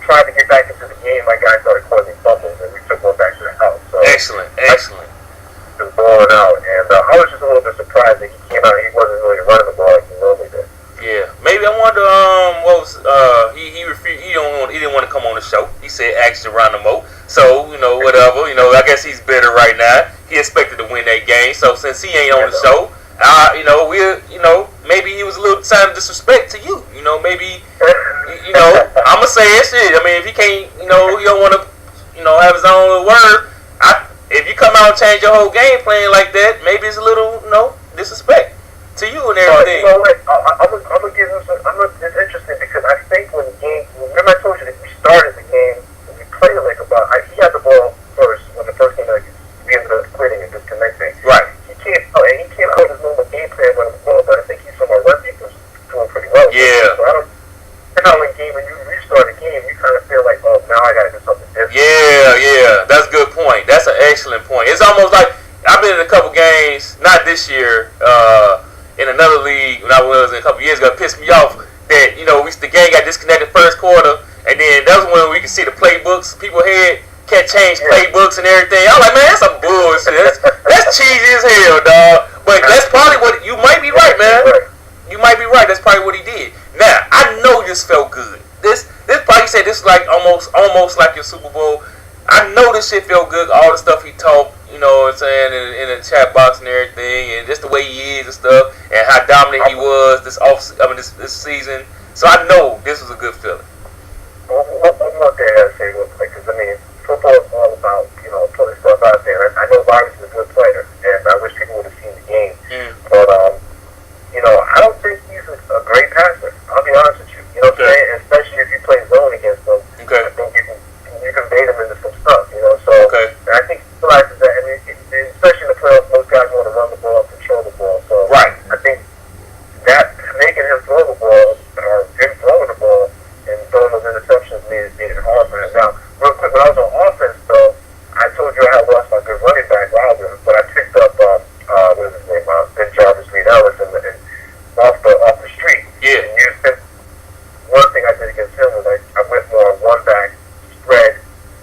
tried to get back into the game, my guy started causing fumbles, and we took one back to the house. So Excellent. just balling out, and I was just a little bit surprised that he came out. He wasn't really running the ball like he normally did. Yeah, maybe I wonder. What was he refused? He didn't want to come on the show. He said, "Ask Geronimo." So whatever. I guess he's bitter right now. He expected to win that game. So since he ain't on the show, maybe he was a little sign of disrespect to you. Maybe I'ma say it. Shit. I mean, if he can't, he don't want to, have his own word. If you come out and change your whole game plan like that, maybe it's a little, disrespect to you and everything. I'm gonna give him some. It's interesting because I think when the game, remember I told you that we started the game, and we played like he had the ball first when the first game we ended up quitting and disconnecting. Right. He came out with his normal game plan running the ball, but I think he's from our run defense doing pretty well. Yeah. So I don't. How when you restart a game, you kind of feel like, oh, now I gotta do something different. Yeah, that's a good point. That's an excellent point. It's almost like I've been in a couple games, not this year, in another league when I was in a couple years ago. It pissed me off that the game got disconnected first quarter, and then that was when we could see the playbooks. People can't change playbooks and everything. I was like, man, that's some bullshit. That's cheesy as hell, dog. But that's probably what you might be right, man. You might be right. That's probably what he did. Now, I know this felt good. This probably said this is like almost like your Super Bowl. I know this shit felt good. All the stuff he talked, what I'm saying, in the chat box and everything, and just the way he is and stuff, and how dominant he was this season. So I know this was a good feeling. One more thing I gotta say real quick, because I mean, football is all about putting stuff out there. I know Vargas is a good player, and I wish people would have seen the game. But I don't think he's a great passer. I'll be honest with you. You know what I'm saying? Especially if you play zone against him. Okay. I think you can bait him into some stuff. So and I think he realizes that. I mean, especially in the playoffs, most guys want to run the ball, control the ball. So right. I think that making him throw the ball or him throwing the ball and throwing those interceptions made it hard for him. Now, real quick, when I was on offense, though, I told you I had lost my good running back, Robin, but I picked up what is his name? Ben Jarvis, Reed Ellis, and off the street. Yeah. And used him. One thing I did against him was I went more on one back spread,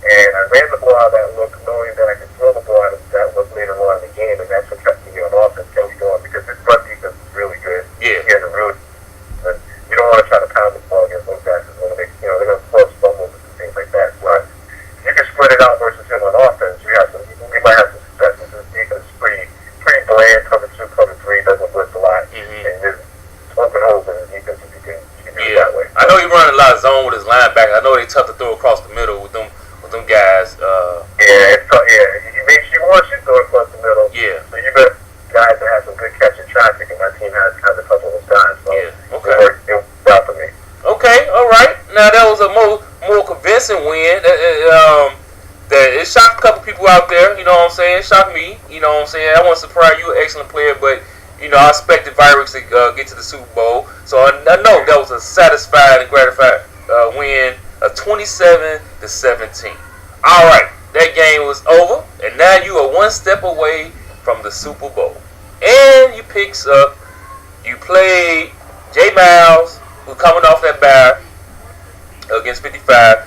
and I ran the ball out of that look, knowing that I could throw the ball out of that look later on in the game, and that's what kept me on offense, kept me going, because this run defense is really good. Yeah. Here in the road, and you don't want to try to pound the ball against those guys. They're going to force fumbles and things like that. But you can spread it out versus him on offense. You might have some success. This defense is pretty bland, cover 2, cover 3, doesn't blitz a lot, and there's open holes in the defense if you can do it that way. I know he running a lot of zone with his linebacker. I know they tough to throw across the middle with them guys. He wants you to throw across the middle. Yeah. So you got guys that have some good catch and traffic, and my team has a couple of those guys. So Yeah. Okay. it worked out for me. Okay. All right. Now that was a more convincing win. That it shocked a couple people out there. You know what I'm saying? It shocked me. You know what I'm saying? I wasn't surprised. You an excellent player, but I expected Virus to get to the Super Bowl. So I know that was a satisfied and gratified win of 27-17. All right, that game was over, and now you are one step away from the Super Bowl. And you played Jay Miles, who's coming off that bye against 55.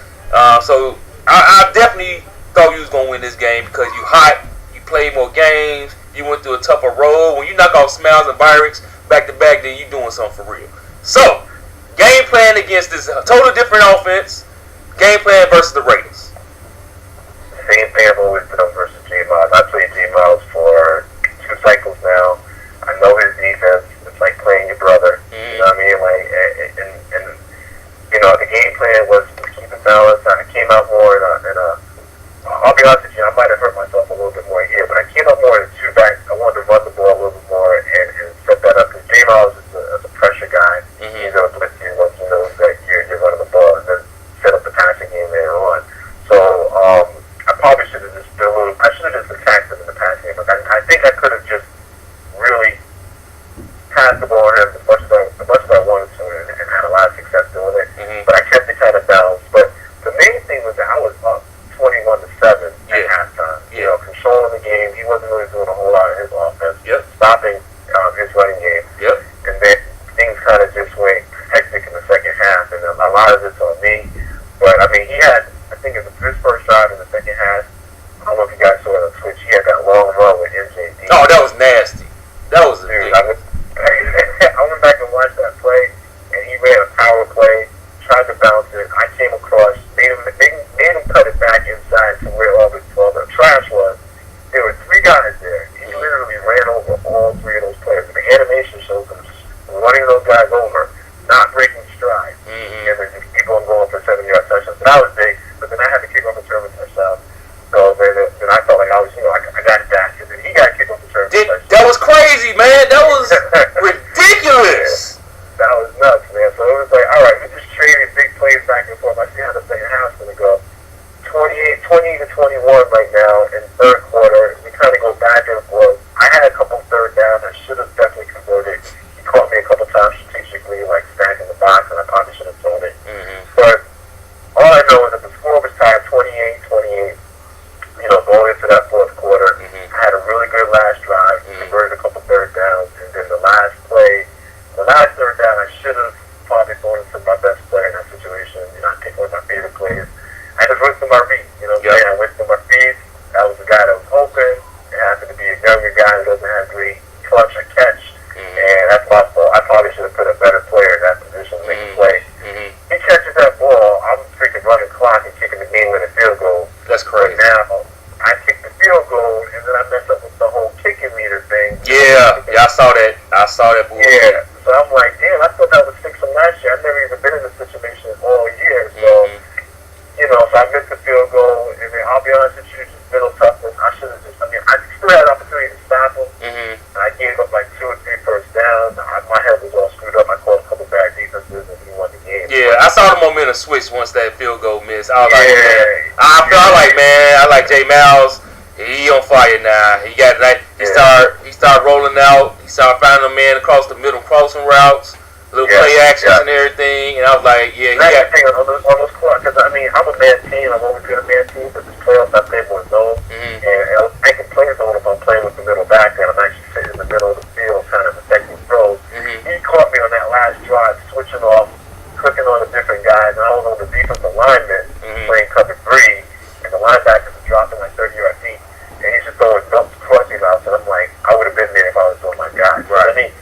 So I definitely thought you was gonna win this game because you hot, played more games. You went through a tougher road. When you knock off Smiles and Byrex back to back, then you doing something for real. So, game plan against this totally different offense. Game plan versus the Raiders. Same thing I've always done versus J-Miles. I played J-Miles for 2 cycles now. I know his defense. It's like playing your brother. You know what I mean? Like, and you know, the game plan was to keep it balanced. I came out more in a I'll be honest with you, I might have hurt myself a little bit more here, but I came up more in 2 backs. I wanted to run the ball a little bit more and set that up because J-Miles is a pressure guy. He's going to blitz you once he knows that you're running the ball and then set up the passing game later on. So I probably should have just been a little. I should have just attacked him in the passing game. But I think I could have just really passed the ball to him as much as I wanted to and had a lot of success doing it. But I kept it kind of balanced. But the main thing was that I was up 21-7 at halftime. You know, controlling the game. He wasn't really doing a whole lot of his offense. Stopping his running game. And then things kind of just went hectic in the second half, and a lot of it's on me. But I mean, he had, I think, in his first drive in the second half. I don't know if you guys saw it on Twitch. He had that long run with MJD. Oh, that was nasty. That was dude. I went back and watched that play, and he ran a power play, tried to bounce it. I came across, made him cut it back inside to where all the trash was. There were 3 guys there. He literally ran over all 3 of those players. The animation shows him running those guys over, not breaking stride, and then just keep on going for 7-yard touchdowns. So that was big. But then I had to kick off a return touchdown. So then I felt like I was, you know, I got it back. And then he got kicked off the return touchdown. That was crazy, man. That was ridiculous. That was nuts, man. So it was like, all right, we just traded big plays back and forth. I see how the second half's going to go. 20-21 right now in third quarter. We kind of go back and forth. I had a couple third downs. I should have definitely converted. He caught me a couple times strategically, like stacking the box, and I probably should have thrown it. But all I know is that the score was tied 28-28. You know, going into that fourth quarter, I had a really good last drive, converted a couple third downs, and then the last third down, I should have probably thrown it to my best player in that situation. You know, I picked one of my favorite plays. I just went to my read. You know what I'm saying? I went to my feet. That was the guy that was open. It happened to be a younger guy who doesn't have great clutch or catch, and that's my fault. I probably should have put a better player in that position to make a play. He catches that ball. I'm freaking running clock and kicking the game-winning field goal. That's crazy. But now, I kick the field goal, and then I mess up with the whole kicking meter thing. Yeah, I saw that. I saw that. Yeah, so I'm like, damn, I thought that was 6 from last year. I've never even been in this situation all year. So, you know, so I missed the field goal, and then I'll be honest with you, just middle toughness. I should have just, I mean, I still had an opportunity to stop him. And I gave up like 2 or 3 first downs. My head was all screwed up. I caught a couple bad defenses, and he won the game. Yeah, I saw the momentum switch once that field goal missed. I was like, man, I like J-Miles. He on fire now. He got like he started rolling out. He started finding a man across the middle, crossing routes, little play actions and everything. And I was like, yeah, he got. That's the thing on those clocks, because I mean, I'm a man team. I've always been a man team, but this playoffs I play more zone, and I can play zone if I'm playing with the middle back, and I'm actually sitting in the middle of the field, kind of affecting throws. He caught me on that last drive, switching off, clicking on the different guys, and I was on the defensive lineman playing cover 3, and the linebackers are dropping like 30-yard deep. And he's just throwing dump crossing routes, and I'm like, I would have been there if I was on my guy. Right. I mean,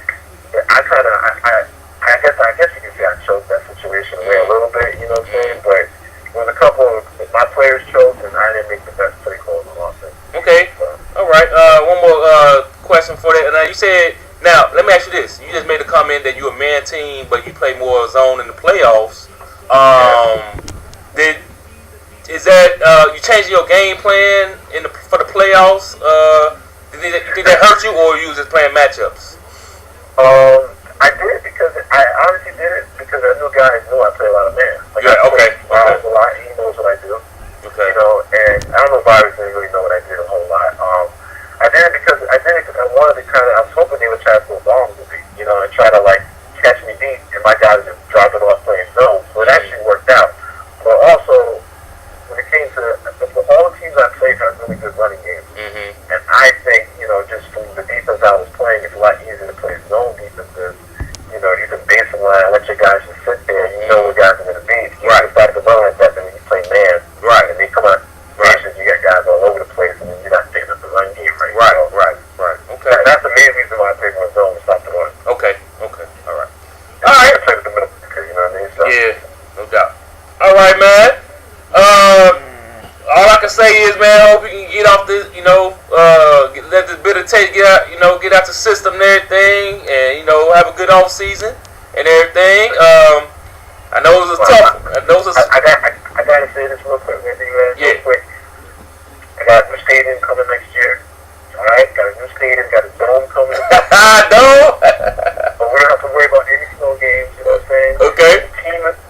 I guess you can say I choked that situation away a little bit, you know what I'm saying? But it was a couple of my players choked, and I didn't make the best play calls on offense. Okay. All right. One more question for that. Now you said. Now let me ask you this: you just made a comment that you're a man team, but you play more zone in the playoffs. Is that you changing your game plan for the playoffs? You think that hurt you, or you just playing matchups? I did it because I honestly did it because I knew guys knew I play a lot of man. Like okay. A lot. He knows what I do. Okay. You know, and I don't know if Byrex didn't really know what I did a whole lot. I did it because I wanted to I was hoping they would try to go long with me, you know, and try to like catch me deep, and my guys just drop it off playing zone. So it actually worked out. But also, when it came to all the teams I played had really good running games. And I think, you know, just from the defense I was playing, it's a lot easier to play zone defenses. You know, you can base a line, let your guys just sit there. You know what guys can say is, man, I hope you can get off this, let this bitter taste get out, get out the system and everything, and have a good off season and everything. I know it was tough. I gotta say this real quick, man. Yeah. Real quick. I got a new stadium coming next year. All right, got a new stadium, got a dome coming. I know. But we don't have to worry about any snow games. You know what I'm saying? Okay.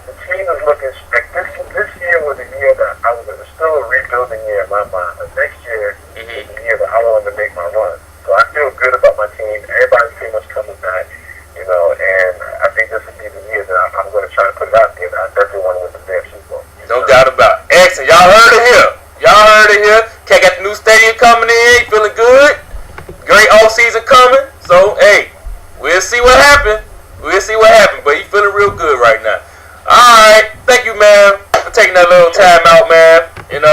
The team is looking spectacular. This year was a year that it was still a rebuilding year in my mind. But next year is the year that I wanted to make my run. So I feel good about my team. Everybody's pretty much coming back, and I think this will be the year that I'm going to try to put it out there. That I definitely want to win the damn Super Bowl. No doubt about it. Excellent. Y'all heard it here. Cat got the new stadium coming in. Feeling good. Great off season coming. So, hey, we'll see what happens. But he feeling real good right now. All right. Thank you, man, for taking that little time out, man. And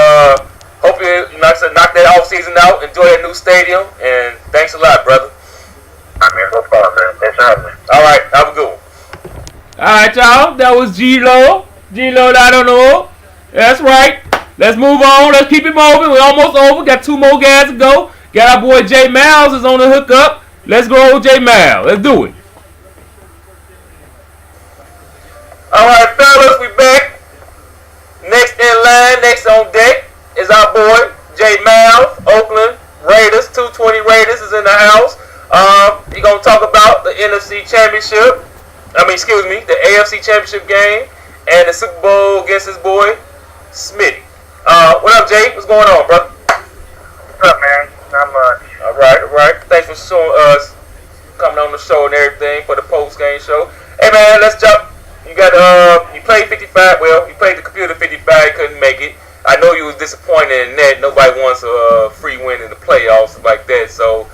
hope you, knock that off season out. Enjoy that new stadium. And thanks a lot, brother. I mean, no problem, man. Thanks for having me. All right. Have a good one. All right, y'all. That was G-Lo. G-Lo, I don't know. That's right. Let's move on. Let's keep it moving. We're almost over. Got 2 more guys to go. Got our boy J Miles is on the hookup. Let's go, J Miles. Let's do it. All right, fellas, we back. Next in line, next on deck is our boy J Miles, Oakland Raiders. 220 Raiders is in the house. He's gonna talk about the NFC Championship. The AFC Championship game and the Super Bowl against his boy Smitty. What up, Jay? What's going on, brother? What's up, man? Not much. All right. Thanks for showing us coming on the show and everything for the post game show. Hey, man, let's jump. You got you played 55. Well, you played the computer 55. You couldn't make it. I know you was disappointed in that. Nobody wants a free win in the playoffs like that. So,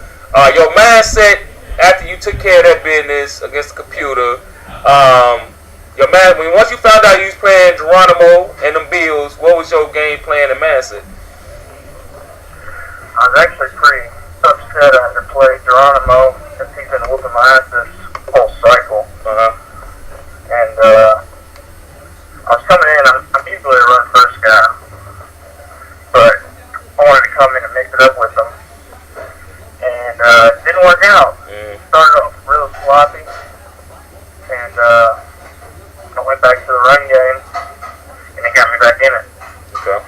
your mindset after you took care of that business against the computer. Once you found out you was playing Geronimo and them Bills, what was your game plan and mindset? I was actually pretty upset I had to play Geronimo since he's been whooping my ass this whole cycle. And I was coming in, I'm usually a run first guy, but I wanted to come in and mix it up with him. And it didn't work out. Started off real sloppy, and I went back to the run game, and it got me back in it. Okay.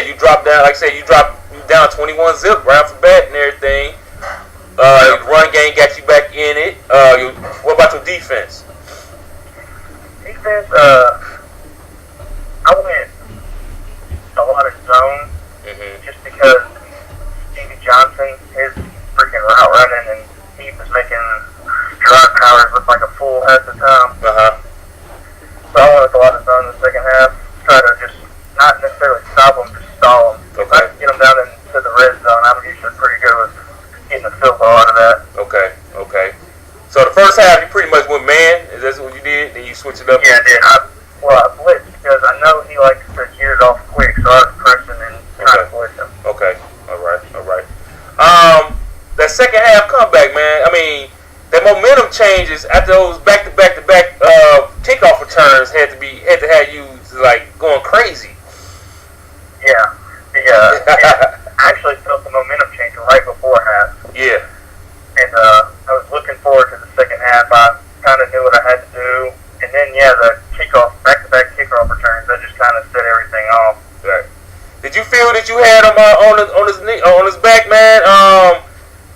You dropped down, like I said, you down 21-0 right off the bat and everything. Your run game got you back in it. What about your defense? Defense, I went a lot of zone just because Stevie Johnson, his freaking route running, and he was making Gerard Powers look like a fool half the time. So I went with a lot of zone in the second half. Try to just not necessarily stop them, just stall them. If I can get them down into the red zone, I'm usually pretty good with getting the field goal out of that. Okay. So the first half, you pretty much went man. Is that what you did? Then you switch it up? Yeah, I did. I blitzed because I know he likes to get it off quick, so I was pressing and trying to blitz him. Okay. All right. That second half comeback, man. The momentum changes after those back-to-back kickoff returns had to have you like going crazy. Yeah. I actually felt the momentum change right before half. Yeah. And I was looking forward to the second half. I kind of knew what I had to do. And then, the back-to-back kickoff returns, that just kind of set everything off. Right. Did you feel that you had him on his back, man?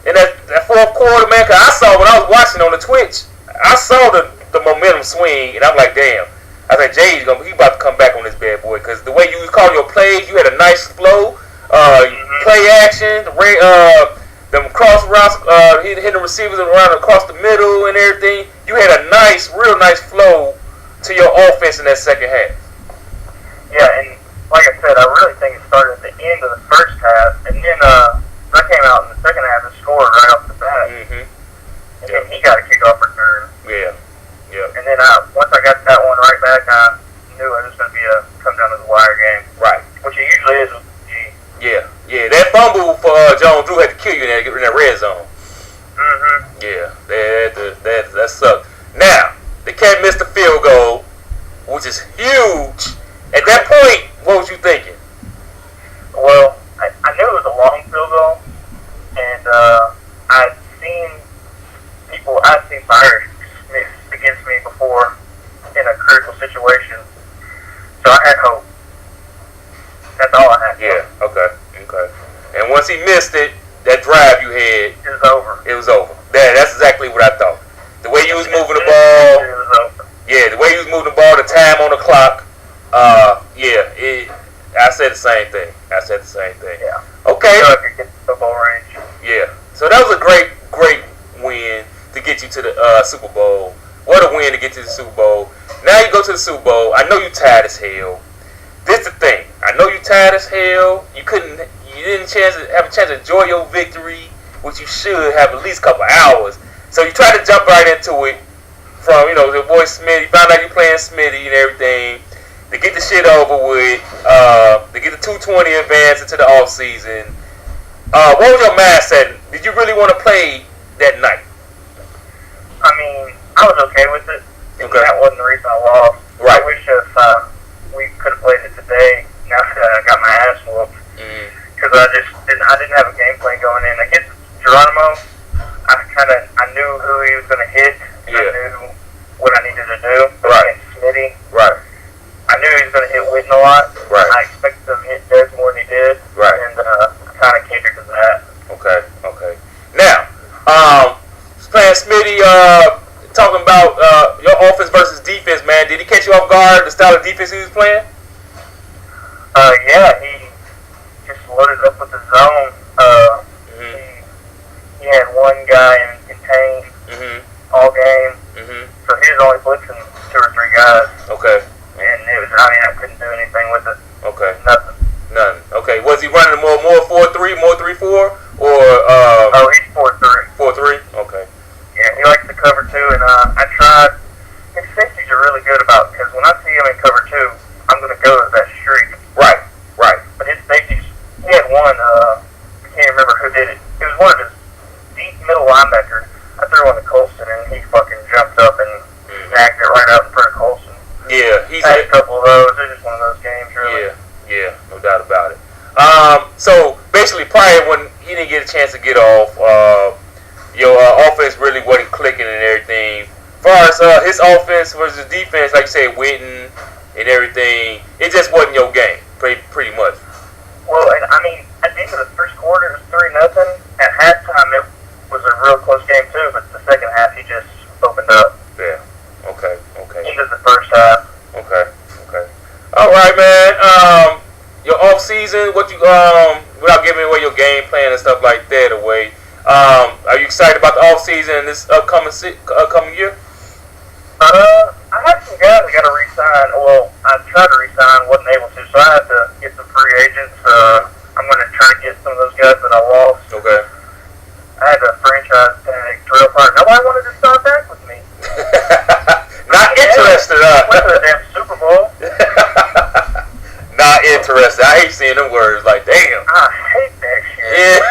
In that fourth quarter, man, because I saw when I was watching on the Twitch, I saw the momentum swing, and I'm like, damn. I said, Jay's he about to come back on this bad boy, because the way you was calling your plays, you had a nice flow, play action, them cross routes, hitting the receivers around across the middle and everything. You had a real nice flow to your offense in that second half. Yeah, and like I said, I really think it started at the end of the first half, and then I came out in the second half and scored right off the bat. And then he got a kickoff return. Yeah. And then once I got that one right back, I knew it was going to be a come down to the wire game. Right. Which it usually is with G. Yeah. That fumble for John Drew had to kill you in that red zone. Yeah, that sucked. Now, the cat missed the field goal, which is huge. At that point, What was you thinking? Well, I knew it was a long field goal, and I'd seen fire against me before in a critical situation, so I had hope. That's all I had. Yeah. Okay. And once he missed it, that drive you had, It was over. it was over. That's exactly what I thought. The way you was moving the ball, It was over. yeah, the way you was moving the ball, the time on the clock, I said the same thing. Yeah. Okay. So I could get to the football range. Yeah. So that was a great win to get you to the Super Bowl. What a win to get to the Super Bowl. Now you go to the Super Bowl. I know you tired as hell. This the thing. I know you tired as hell. You didn't have a chance to enjoy your victory, which you should have at least a couple hours. So you try to jump right into it from, the boy Smitty. Found out you playing Smitty and everything. To get the shit over with, to get the 220 advance into the off season. What was your mindset? Did you really want to play that night? I mean, I was okay with it. Okay. That wasn't the reason I lost. Right. I wish if we could have played it today. Now that I got my ass whooped, because I didn't have a game plan going in. Against Geronimo, I knew who he was going to hit. And I knew what I needed to do. Right. Against Smitty, Right. I knew he was going to hit Witten a lot. Right. I expected him to hit Dez more than he did. Right. And I kind of catered to that. Okay. Now, playing Smitty, talking about your offense versus defense, man. Did he catch you off guard, the style of defense he was playing? Yeah, he just loaded up with the zone. He had one guy in contained all game, so he was only blitzing 2 or 3 guys. Okay. And I couldn't do anything with it. Okay. Nothing. None. Okay. Was he running more 4-3, more 3-4, or He's 4-3. 4-3? Okay. Yeah, he likes to cover 2, and I tried. His safeties are really good about, because when I see him in cover 2, I'm going to go to that streak. Right. But his safeties, he had one, I can't remember who did it. It was one of his deep middle linebackers. I threw one to Colston, and he fucking jumped up and snagged it right out in front of Colston. Yeah, he's I had a couple of those. It's just one of those games, really. Yeah, no doubt about it. So basically, prior when he didn't get a chance to get off, your offense really wasn't clicking and everything. As far as his offense versus defense, like you said, Witten and everything, it just wasn't your game, pretty much. Well, and I mean, at the end of the first quarter, it was 3-0. At halftime, it was a real close game too. But the second half, he just opened up. Yeah. Okay. Into the first half. Okay. All right, man. Your off season, what you without giving away your game plan and stuff like that away. Are you excited about the off season and this upcoming year? I have some guys I got to re-sign. Well, I tried to re-sign, wasn't able to, so I had to get some free agents. I'm going to try to get some of those guys that I lost. Okay. I had a franchise tag drill partner. Nobody wanted to start back with me. Not interested, Went to the damn Super Bowl. Not interested. I hate seeing them words like, damn. I hate that shit. Yeah.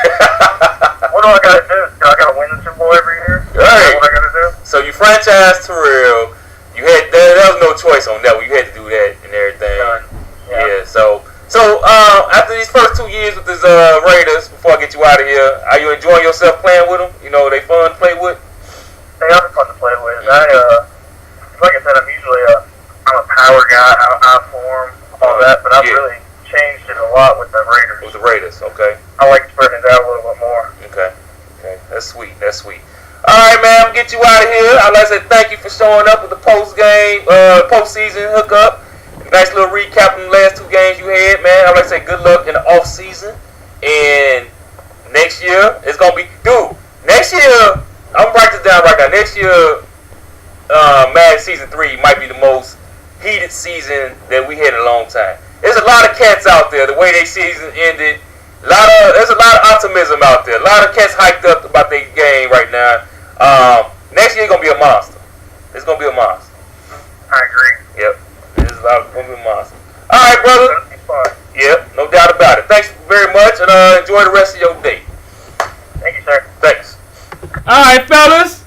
What do I got to do? Do I got to win the Super Bowl every year? Right. Is that what I got to do? So you franchised Terrell. You had there was no choice on that one. You had to do that and everything. Yeah. So after these first 2 years with these Raiders, before I get you out of here, are you enjoying yourself playing with them? They fun to play with. They are fun to play with. Like I said, I'm a power guy. I form all that, but I've really changed it a lot with the Raiders. With the Raiders, okay. I like spreading it out a little bit more. Okay. That's sweet. All right, man. I'm gonna get you out of here. I'd like to say thank you for showing up with the postseason hookup. Nice little recap of the last 2 games you had, man. I'd like to say good luck in the off season. And next year it's gonna be, next year I'm gonna write this down right now. Next year, Madden Season 3 might be the most heated season that we had in a long time. There's a lot of cats out there. The way their season ended, there's a lot of optimism out there. A lot of cats hyped up about their game right now. Next year it's gonna be a monster. It's gonna be a monster. I agree. Yep. It's gonna be a monster. All right, brother. It's gonna be fun. Yep, no doubt about it. Thanks very much, and enjoy the rest of your day. Thank you, sir. Thanks. All right, fellas.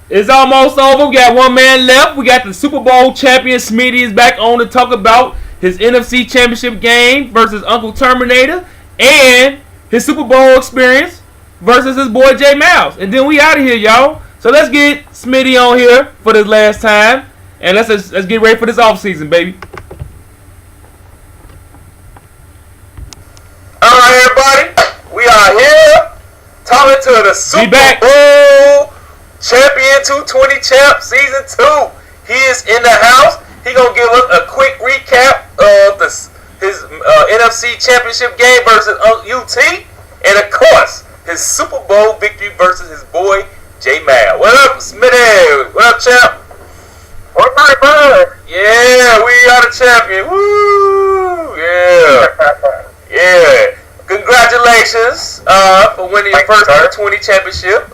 It's almost over. We got one man left. We got the Super Bowl champion Smitty is back on to talk about his NFC Championship game versus Uncle Terminator, and his Super Bowl experience versus his boy J Miles. And then we out of here, y'all. So let's get Smitty on here for this last time, and let's get ready for this offseason, baby. All right, everybody, we are here talking to the Super Bowl champion, 220 champ, season 2. He is in the house. He gonna give us a quick recap of his NFC Championship game versus UT, and of course his Super Bowl victory versus his boy J Mal. What up, Smitty? What up, champ? What's my bud? Yeah, we are the champion. Woo! Yeah. Yeah. Congratulations for winning your first 20 championship.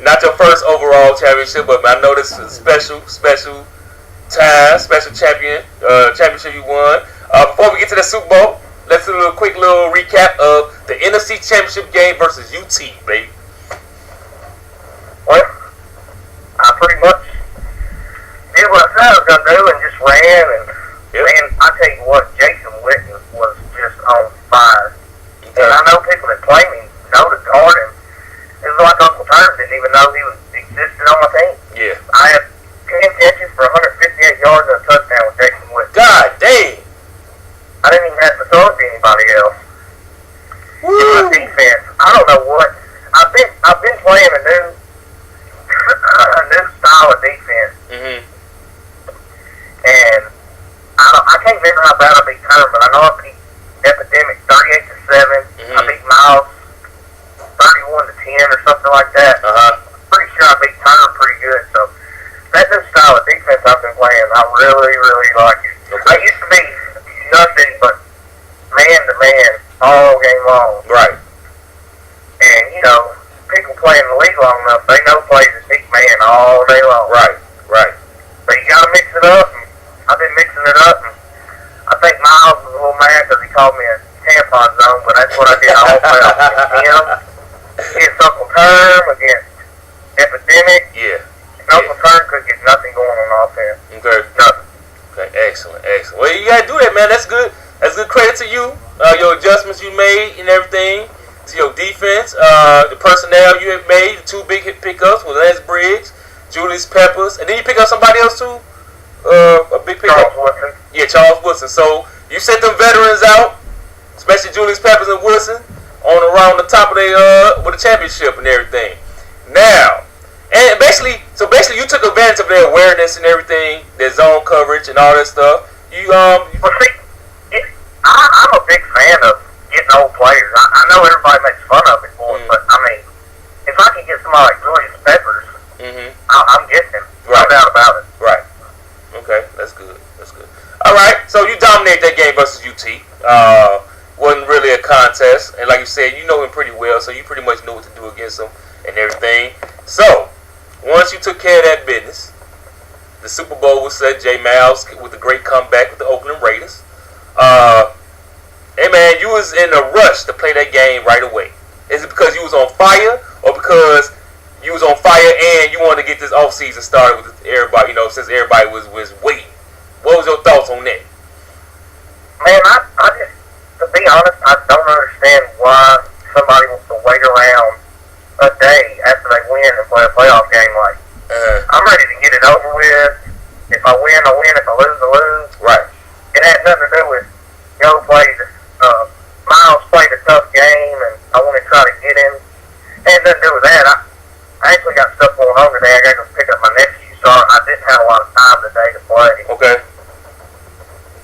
Not your first overall championship, but I know this is a special championship you won. Before we get to the Super Bowl, let's do a quick little recap of the NFC Championship game versus UT, baby. Well, I pretty much did what I said I was going to do and just ran. And man, I tell you what, Jason Witten was just on fire. And I know people that play me know to guard him. It was like Uncle Term didn't even know he existed on my team. Yeah. I had 10 catches for 158 yards and a touchdown with Jason Witten. God dang. I didn't even have to throw it to anybody else. My defense, I don't know what. I've been playing a new style of defense. Mm-hmm. And I can't remember how bad I beat Turner, but I know I beat Epidemic 38-7. I beat Miles 31-10 or something like that. Pretty sure I beat Turner pretty good. So that new style of defense I've been playing, I really, really like it. I used to be nothing but man to man all game long. Right. And you know, people playing the league long enough, they know plays as big man all day long. Right. Right. But you gotta mix it up, and I've been mixing it up, and I think Miles was a little mad because he called me a tampon zone, but that's what I did all playoffs against him, against Uncle Term, against Epidemic. Yeah. And Uncle Term could get nothing going on offense. Okay. Nothing. Okay. Excellent. Well, you gotta do that, man. That's good. That's good credit to you. Your adjustments you made and everything to your defense. The personnel you have made. The 2 big hit pickups with Les Briggs, Julius Peppers, and then you pick up somebody else too. A big pickup. Charles Woodson. Yeah, Charles Woodson. So you sent them veterans out, especially Julius Peppers and Woodson, on around the top of with the championship and everything. Now, and basically you took advantage of their awareness and everything, their zone coverage and all that stuff. Well, see, I'm a big fan of getting old players. I know everybody makes fun of it, boy, but I mean, if I can get somebody like Julius Peppers, I'm getting him. No doubt about it. Right. Okay, that's good. All right, so you dominate that game versus UT. Wasn't really a contest, and like you said, you know him pretty well, so you pretty much know what to do against him and everything. So once you took care of that business, the Super Bowl was set. J Miles with a great comeback with the Oakland Raiders. Hey man, you was in a rush to play that game right away. Is it because you was on fire, or because you was on fire and you wanted to get this offseason started with everybody? You know, since everybody was waiting. What was your thoughts on that? Man, I just, to be honest, I don't understand why somebody wants to wait around a day after they win and play a playoff game. Like, I'm ready to get it over with. If I win, I win. If I lose, I lose. Right. It had nothing to do with Miles played a tough game and I want to try to get him. It had nothing to do with that. I actually got stuff going on today. I got to go pick up my nephew, so I didn't have a lot of time today to play. Okay.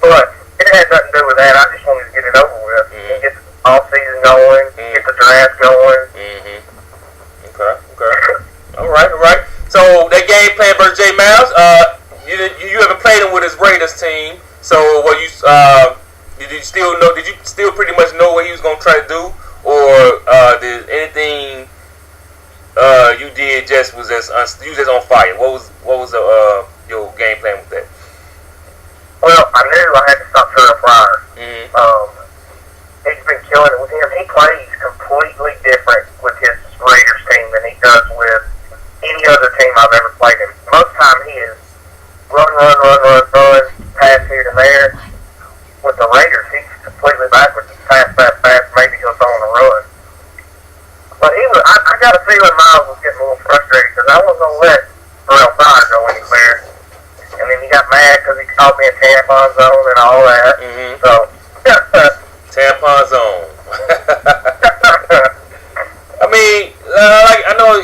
But it had nothing to do with that. I just wanted to get it over with and get the off season going, get the draft going. Okay. All right. So that game plan versus J Miles, you haven't played him with his Raiders team. So did you still pretty much know what he was gonna try to do, or did anything you did you just on fire? What was your game plan with that? Well, I knew I had to stop Terrell Pryor. He's been killing it with him. He plays completely different with his Raiders team than he does with any other team I've ever played him. Most of the time he is run, pass here to there. getting a little frustrated because I wasn't going to let Terrell Pryor go anywhere. And then he got mad because he called me a tampon zone and all that. Mm-hmm. So, Tampon zone. I mean, like I know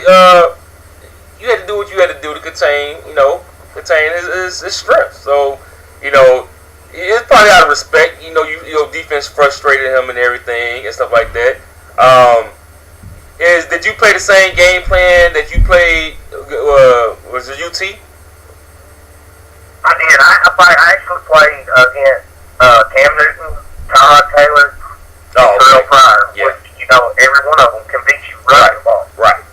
you had to do what you had to do to contain his strength. So, it's probably out of respect. Your defense frustrated him and everything and stuff like that. Did you play the same game plan that you played? Was it UT? I did. I actually played against Cam Newton, Tyrod Taylor, and Terrell Pryor. Yeah. Which, every one of them can beat you running the ball. Right.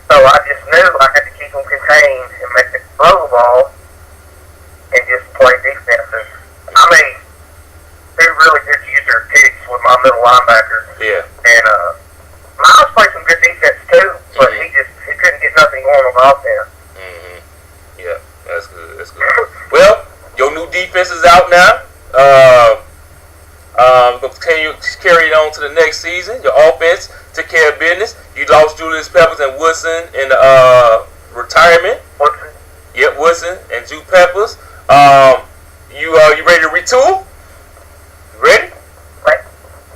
So I just knew I had to keep them contained and make them throw the ball and just play defenses. I mean, they really did use their kicks with my middle linebackers. Yeah. And Miles played some good defense too, but he couldn't get nothing going on offense. Mm-hmm. Yeah, that's good. Well, your new defense is out now. Continue to carry it on to the next season. Your offense took care of business. You lost Julius Peppers and Woodson in retirement. Woodson? Yep, Woodson and Jude Peppers. You ready to retool? Ready?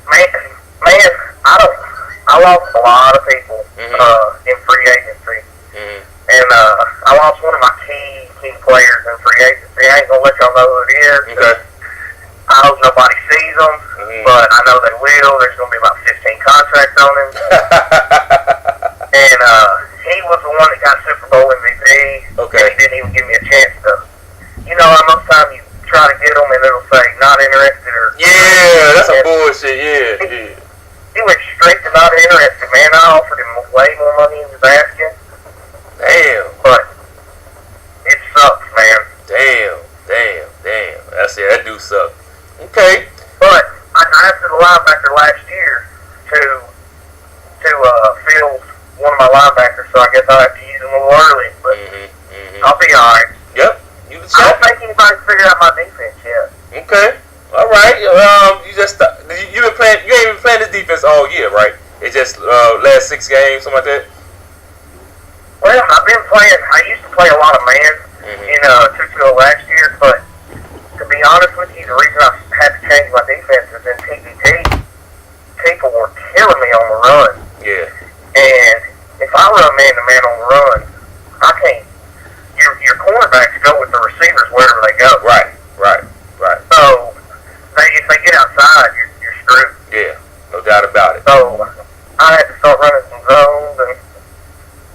Man, I lost a lot of people in free agency. Mm-hmm. And I lost one of my key players in free agency. I ain't gonna let y'all know who it is. Okay. I hope nobody sees them, but I know they will. There's gonna be about 15 contracts on him. And he was the one that got Super Bowl MVP. Okay. And he didn't even give me a chance to. How most time you try to get them and it'll say not interested or. Yeah, that's some bullshit. Yeah. He went straight to not interested, man. I offered him way more money than he was asking. Damn. But it sucks, man. Damn. That do suck. Okay. But I drafted a linebacker last year to fill one of my linebackers, so I guess I'll have to use him a little early. But I'll be alright. Yep. You the I don't champ. think anybody's figured out my defense yet. Okay. All right. You been playing. You ain't been playing this defense all year, right? It's just last 6 games, something like that. Well, I've been playing. I used to play a lot of man in 2-2 last year, but to be honest with you, the reason I had to change my defense is in TBT, people were killing me on the run. Yeah. And if I run man-to-man on the run, I can't. Your cornerbacks go with the receivers wherever they go. Right. So if they get outside, you're screwed. Yeah. No doubt about it. So I had to start running some zones and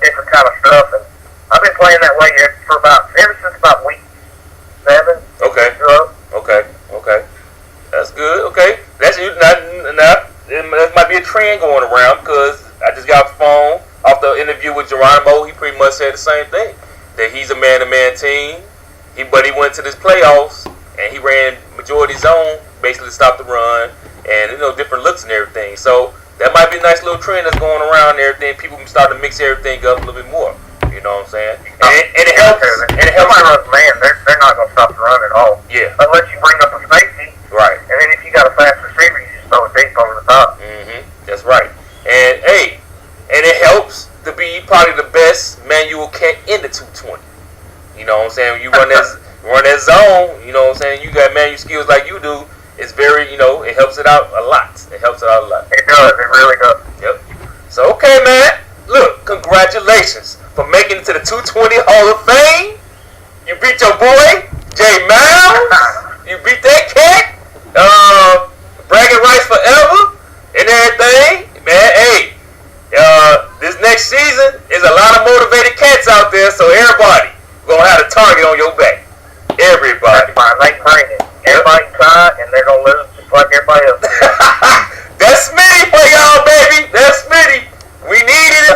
different kind of stuff, and I've been playing that way ever since about week 7. Okay. That's good. Okay. That's you. That might be a trend going around because I just got off the interview with Geronimo. He pretty much said the same thing, that he's a man-to-man team. But he went to this playoffs and he ran majority zone, basically stopped the run, and different looks and everything. So that might be a nice little trend that's going around and everything. People can start to mix everything up a little bit more. You know what I'm saying? And it helps. And if somebody runs man, they're not going to stop the run at all. Yeah. Unless you bring up a safety. Right. And then if you got a fast receiver, you just throw it deep over the top. That's right. And it helps to be probably the best manual cat in the 220. You know what I'm saying? When you run that zone, you know what I'm saying? You got manual skills like you do. It's very, it helps it out a lot. It does. It really does. Yep. So, okay, man. Look, congratulations for making it to the 220 Hall of Fame. You beat your boy, Jay Miles. You beat that cat. Bragging rights forever and everything. Man, hey, this next season is a lot of motivated cats out there, so everybody gonna have a target on your back. Everybody. That's fine. They bring it. Everybody try, and they're gonna lose just like everybody else. That's Smitty for y'all, baby. That's Smitty. We need it in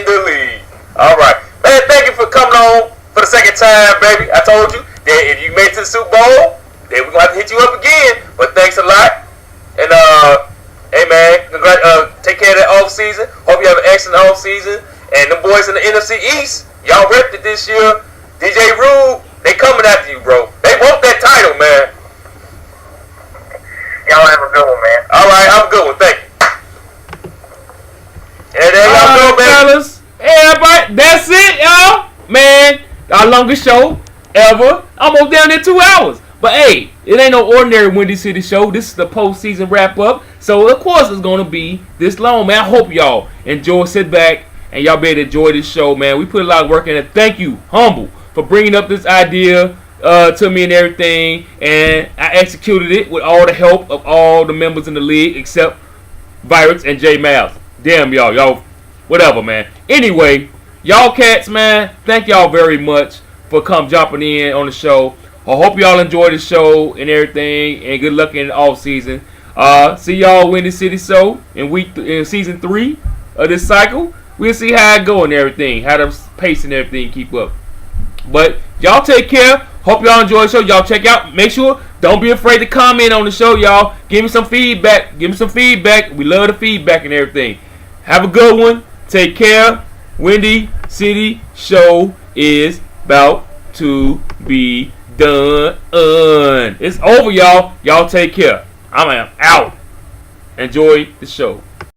the league. All right, man. Thank you for coming on for the second time, baby. I told you that if you made it to the Super Bowl, then we're gonna have to hit you up again. But thanks a lot. And hey, man, take care of that off season. Hope you have an excellent off season. And the boys in the NFC East, y'all repped it this year. DJ Rule, they coming after you, bro. They want that title, man. Y'all have a good one, man. All right, have a good one. Thank you. And there y'all go. longest show ever. Almost down there 2 hours. But hey, it ain't no ordinary Windy City show. This is the postseason wrap up. So of course it's gonna be this long, man. I hope y'all enjoy, sit back, and y'all be able to enjoy this show, man. We put a lot of work in it. Thank you, Humble, for bringing up this idea to me and everything. And I executed it with all the help of all the members in the league except Virus and J Miles. Damn y'all, whatever, man. Anyway, y'all cats, man, thank y'all very much for jumping in on the show. I hope y'all enjoy the show and everything, and good luck in the off season. See y'all Windy City show in season 3 of this cycle. We'll see how it go and everything, how the pace and everything keep up. But y'all take care. Hope y'all enjoy the show. Y'all check out. Make sure, don't be afraid to comment on the show, y'all. Give me some feedback. We love the feedback and everything. Have a good one. Take care. Windy City show is about to be done. It's over, y'all. Y'all take care. I'm out. Enjoy the show.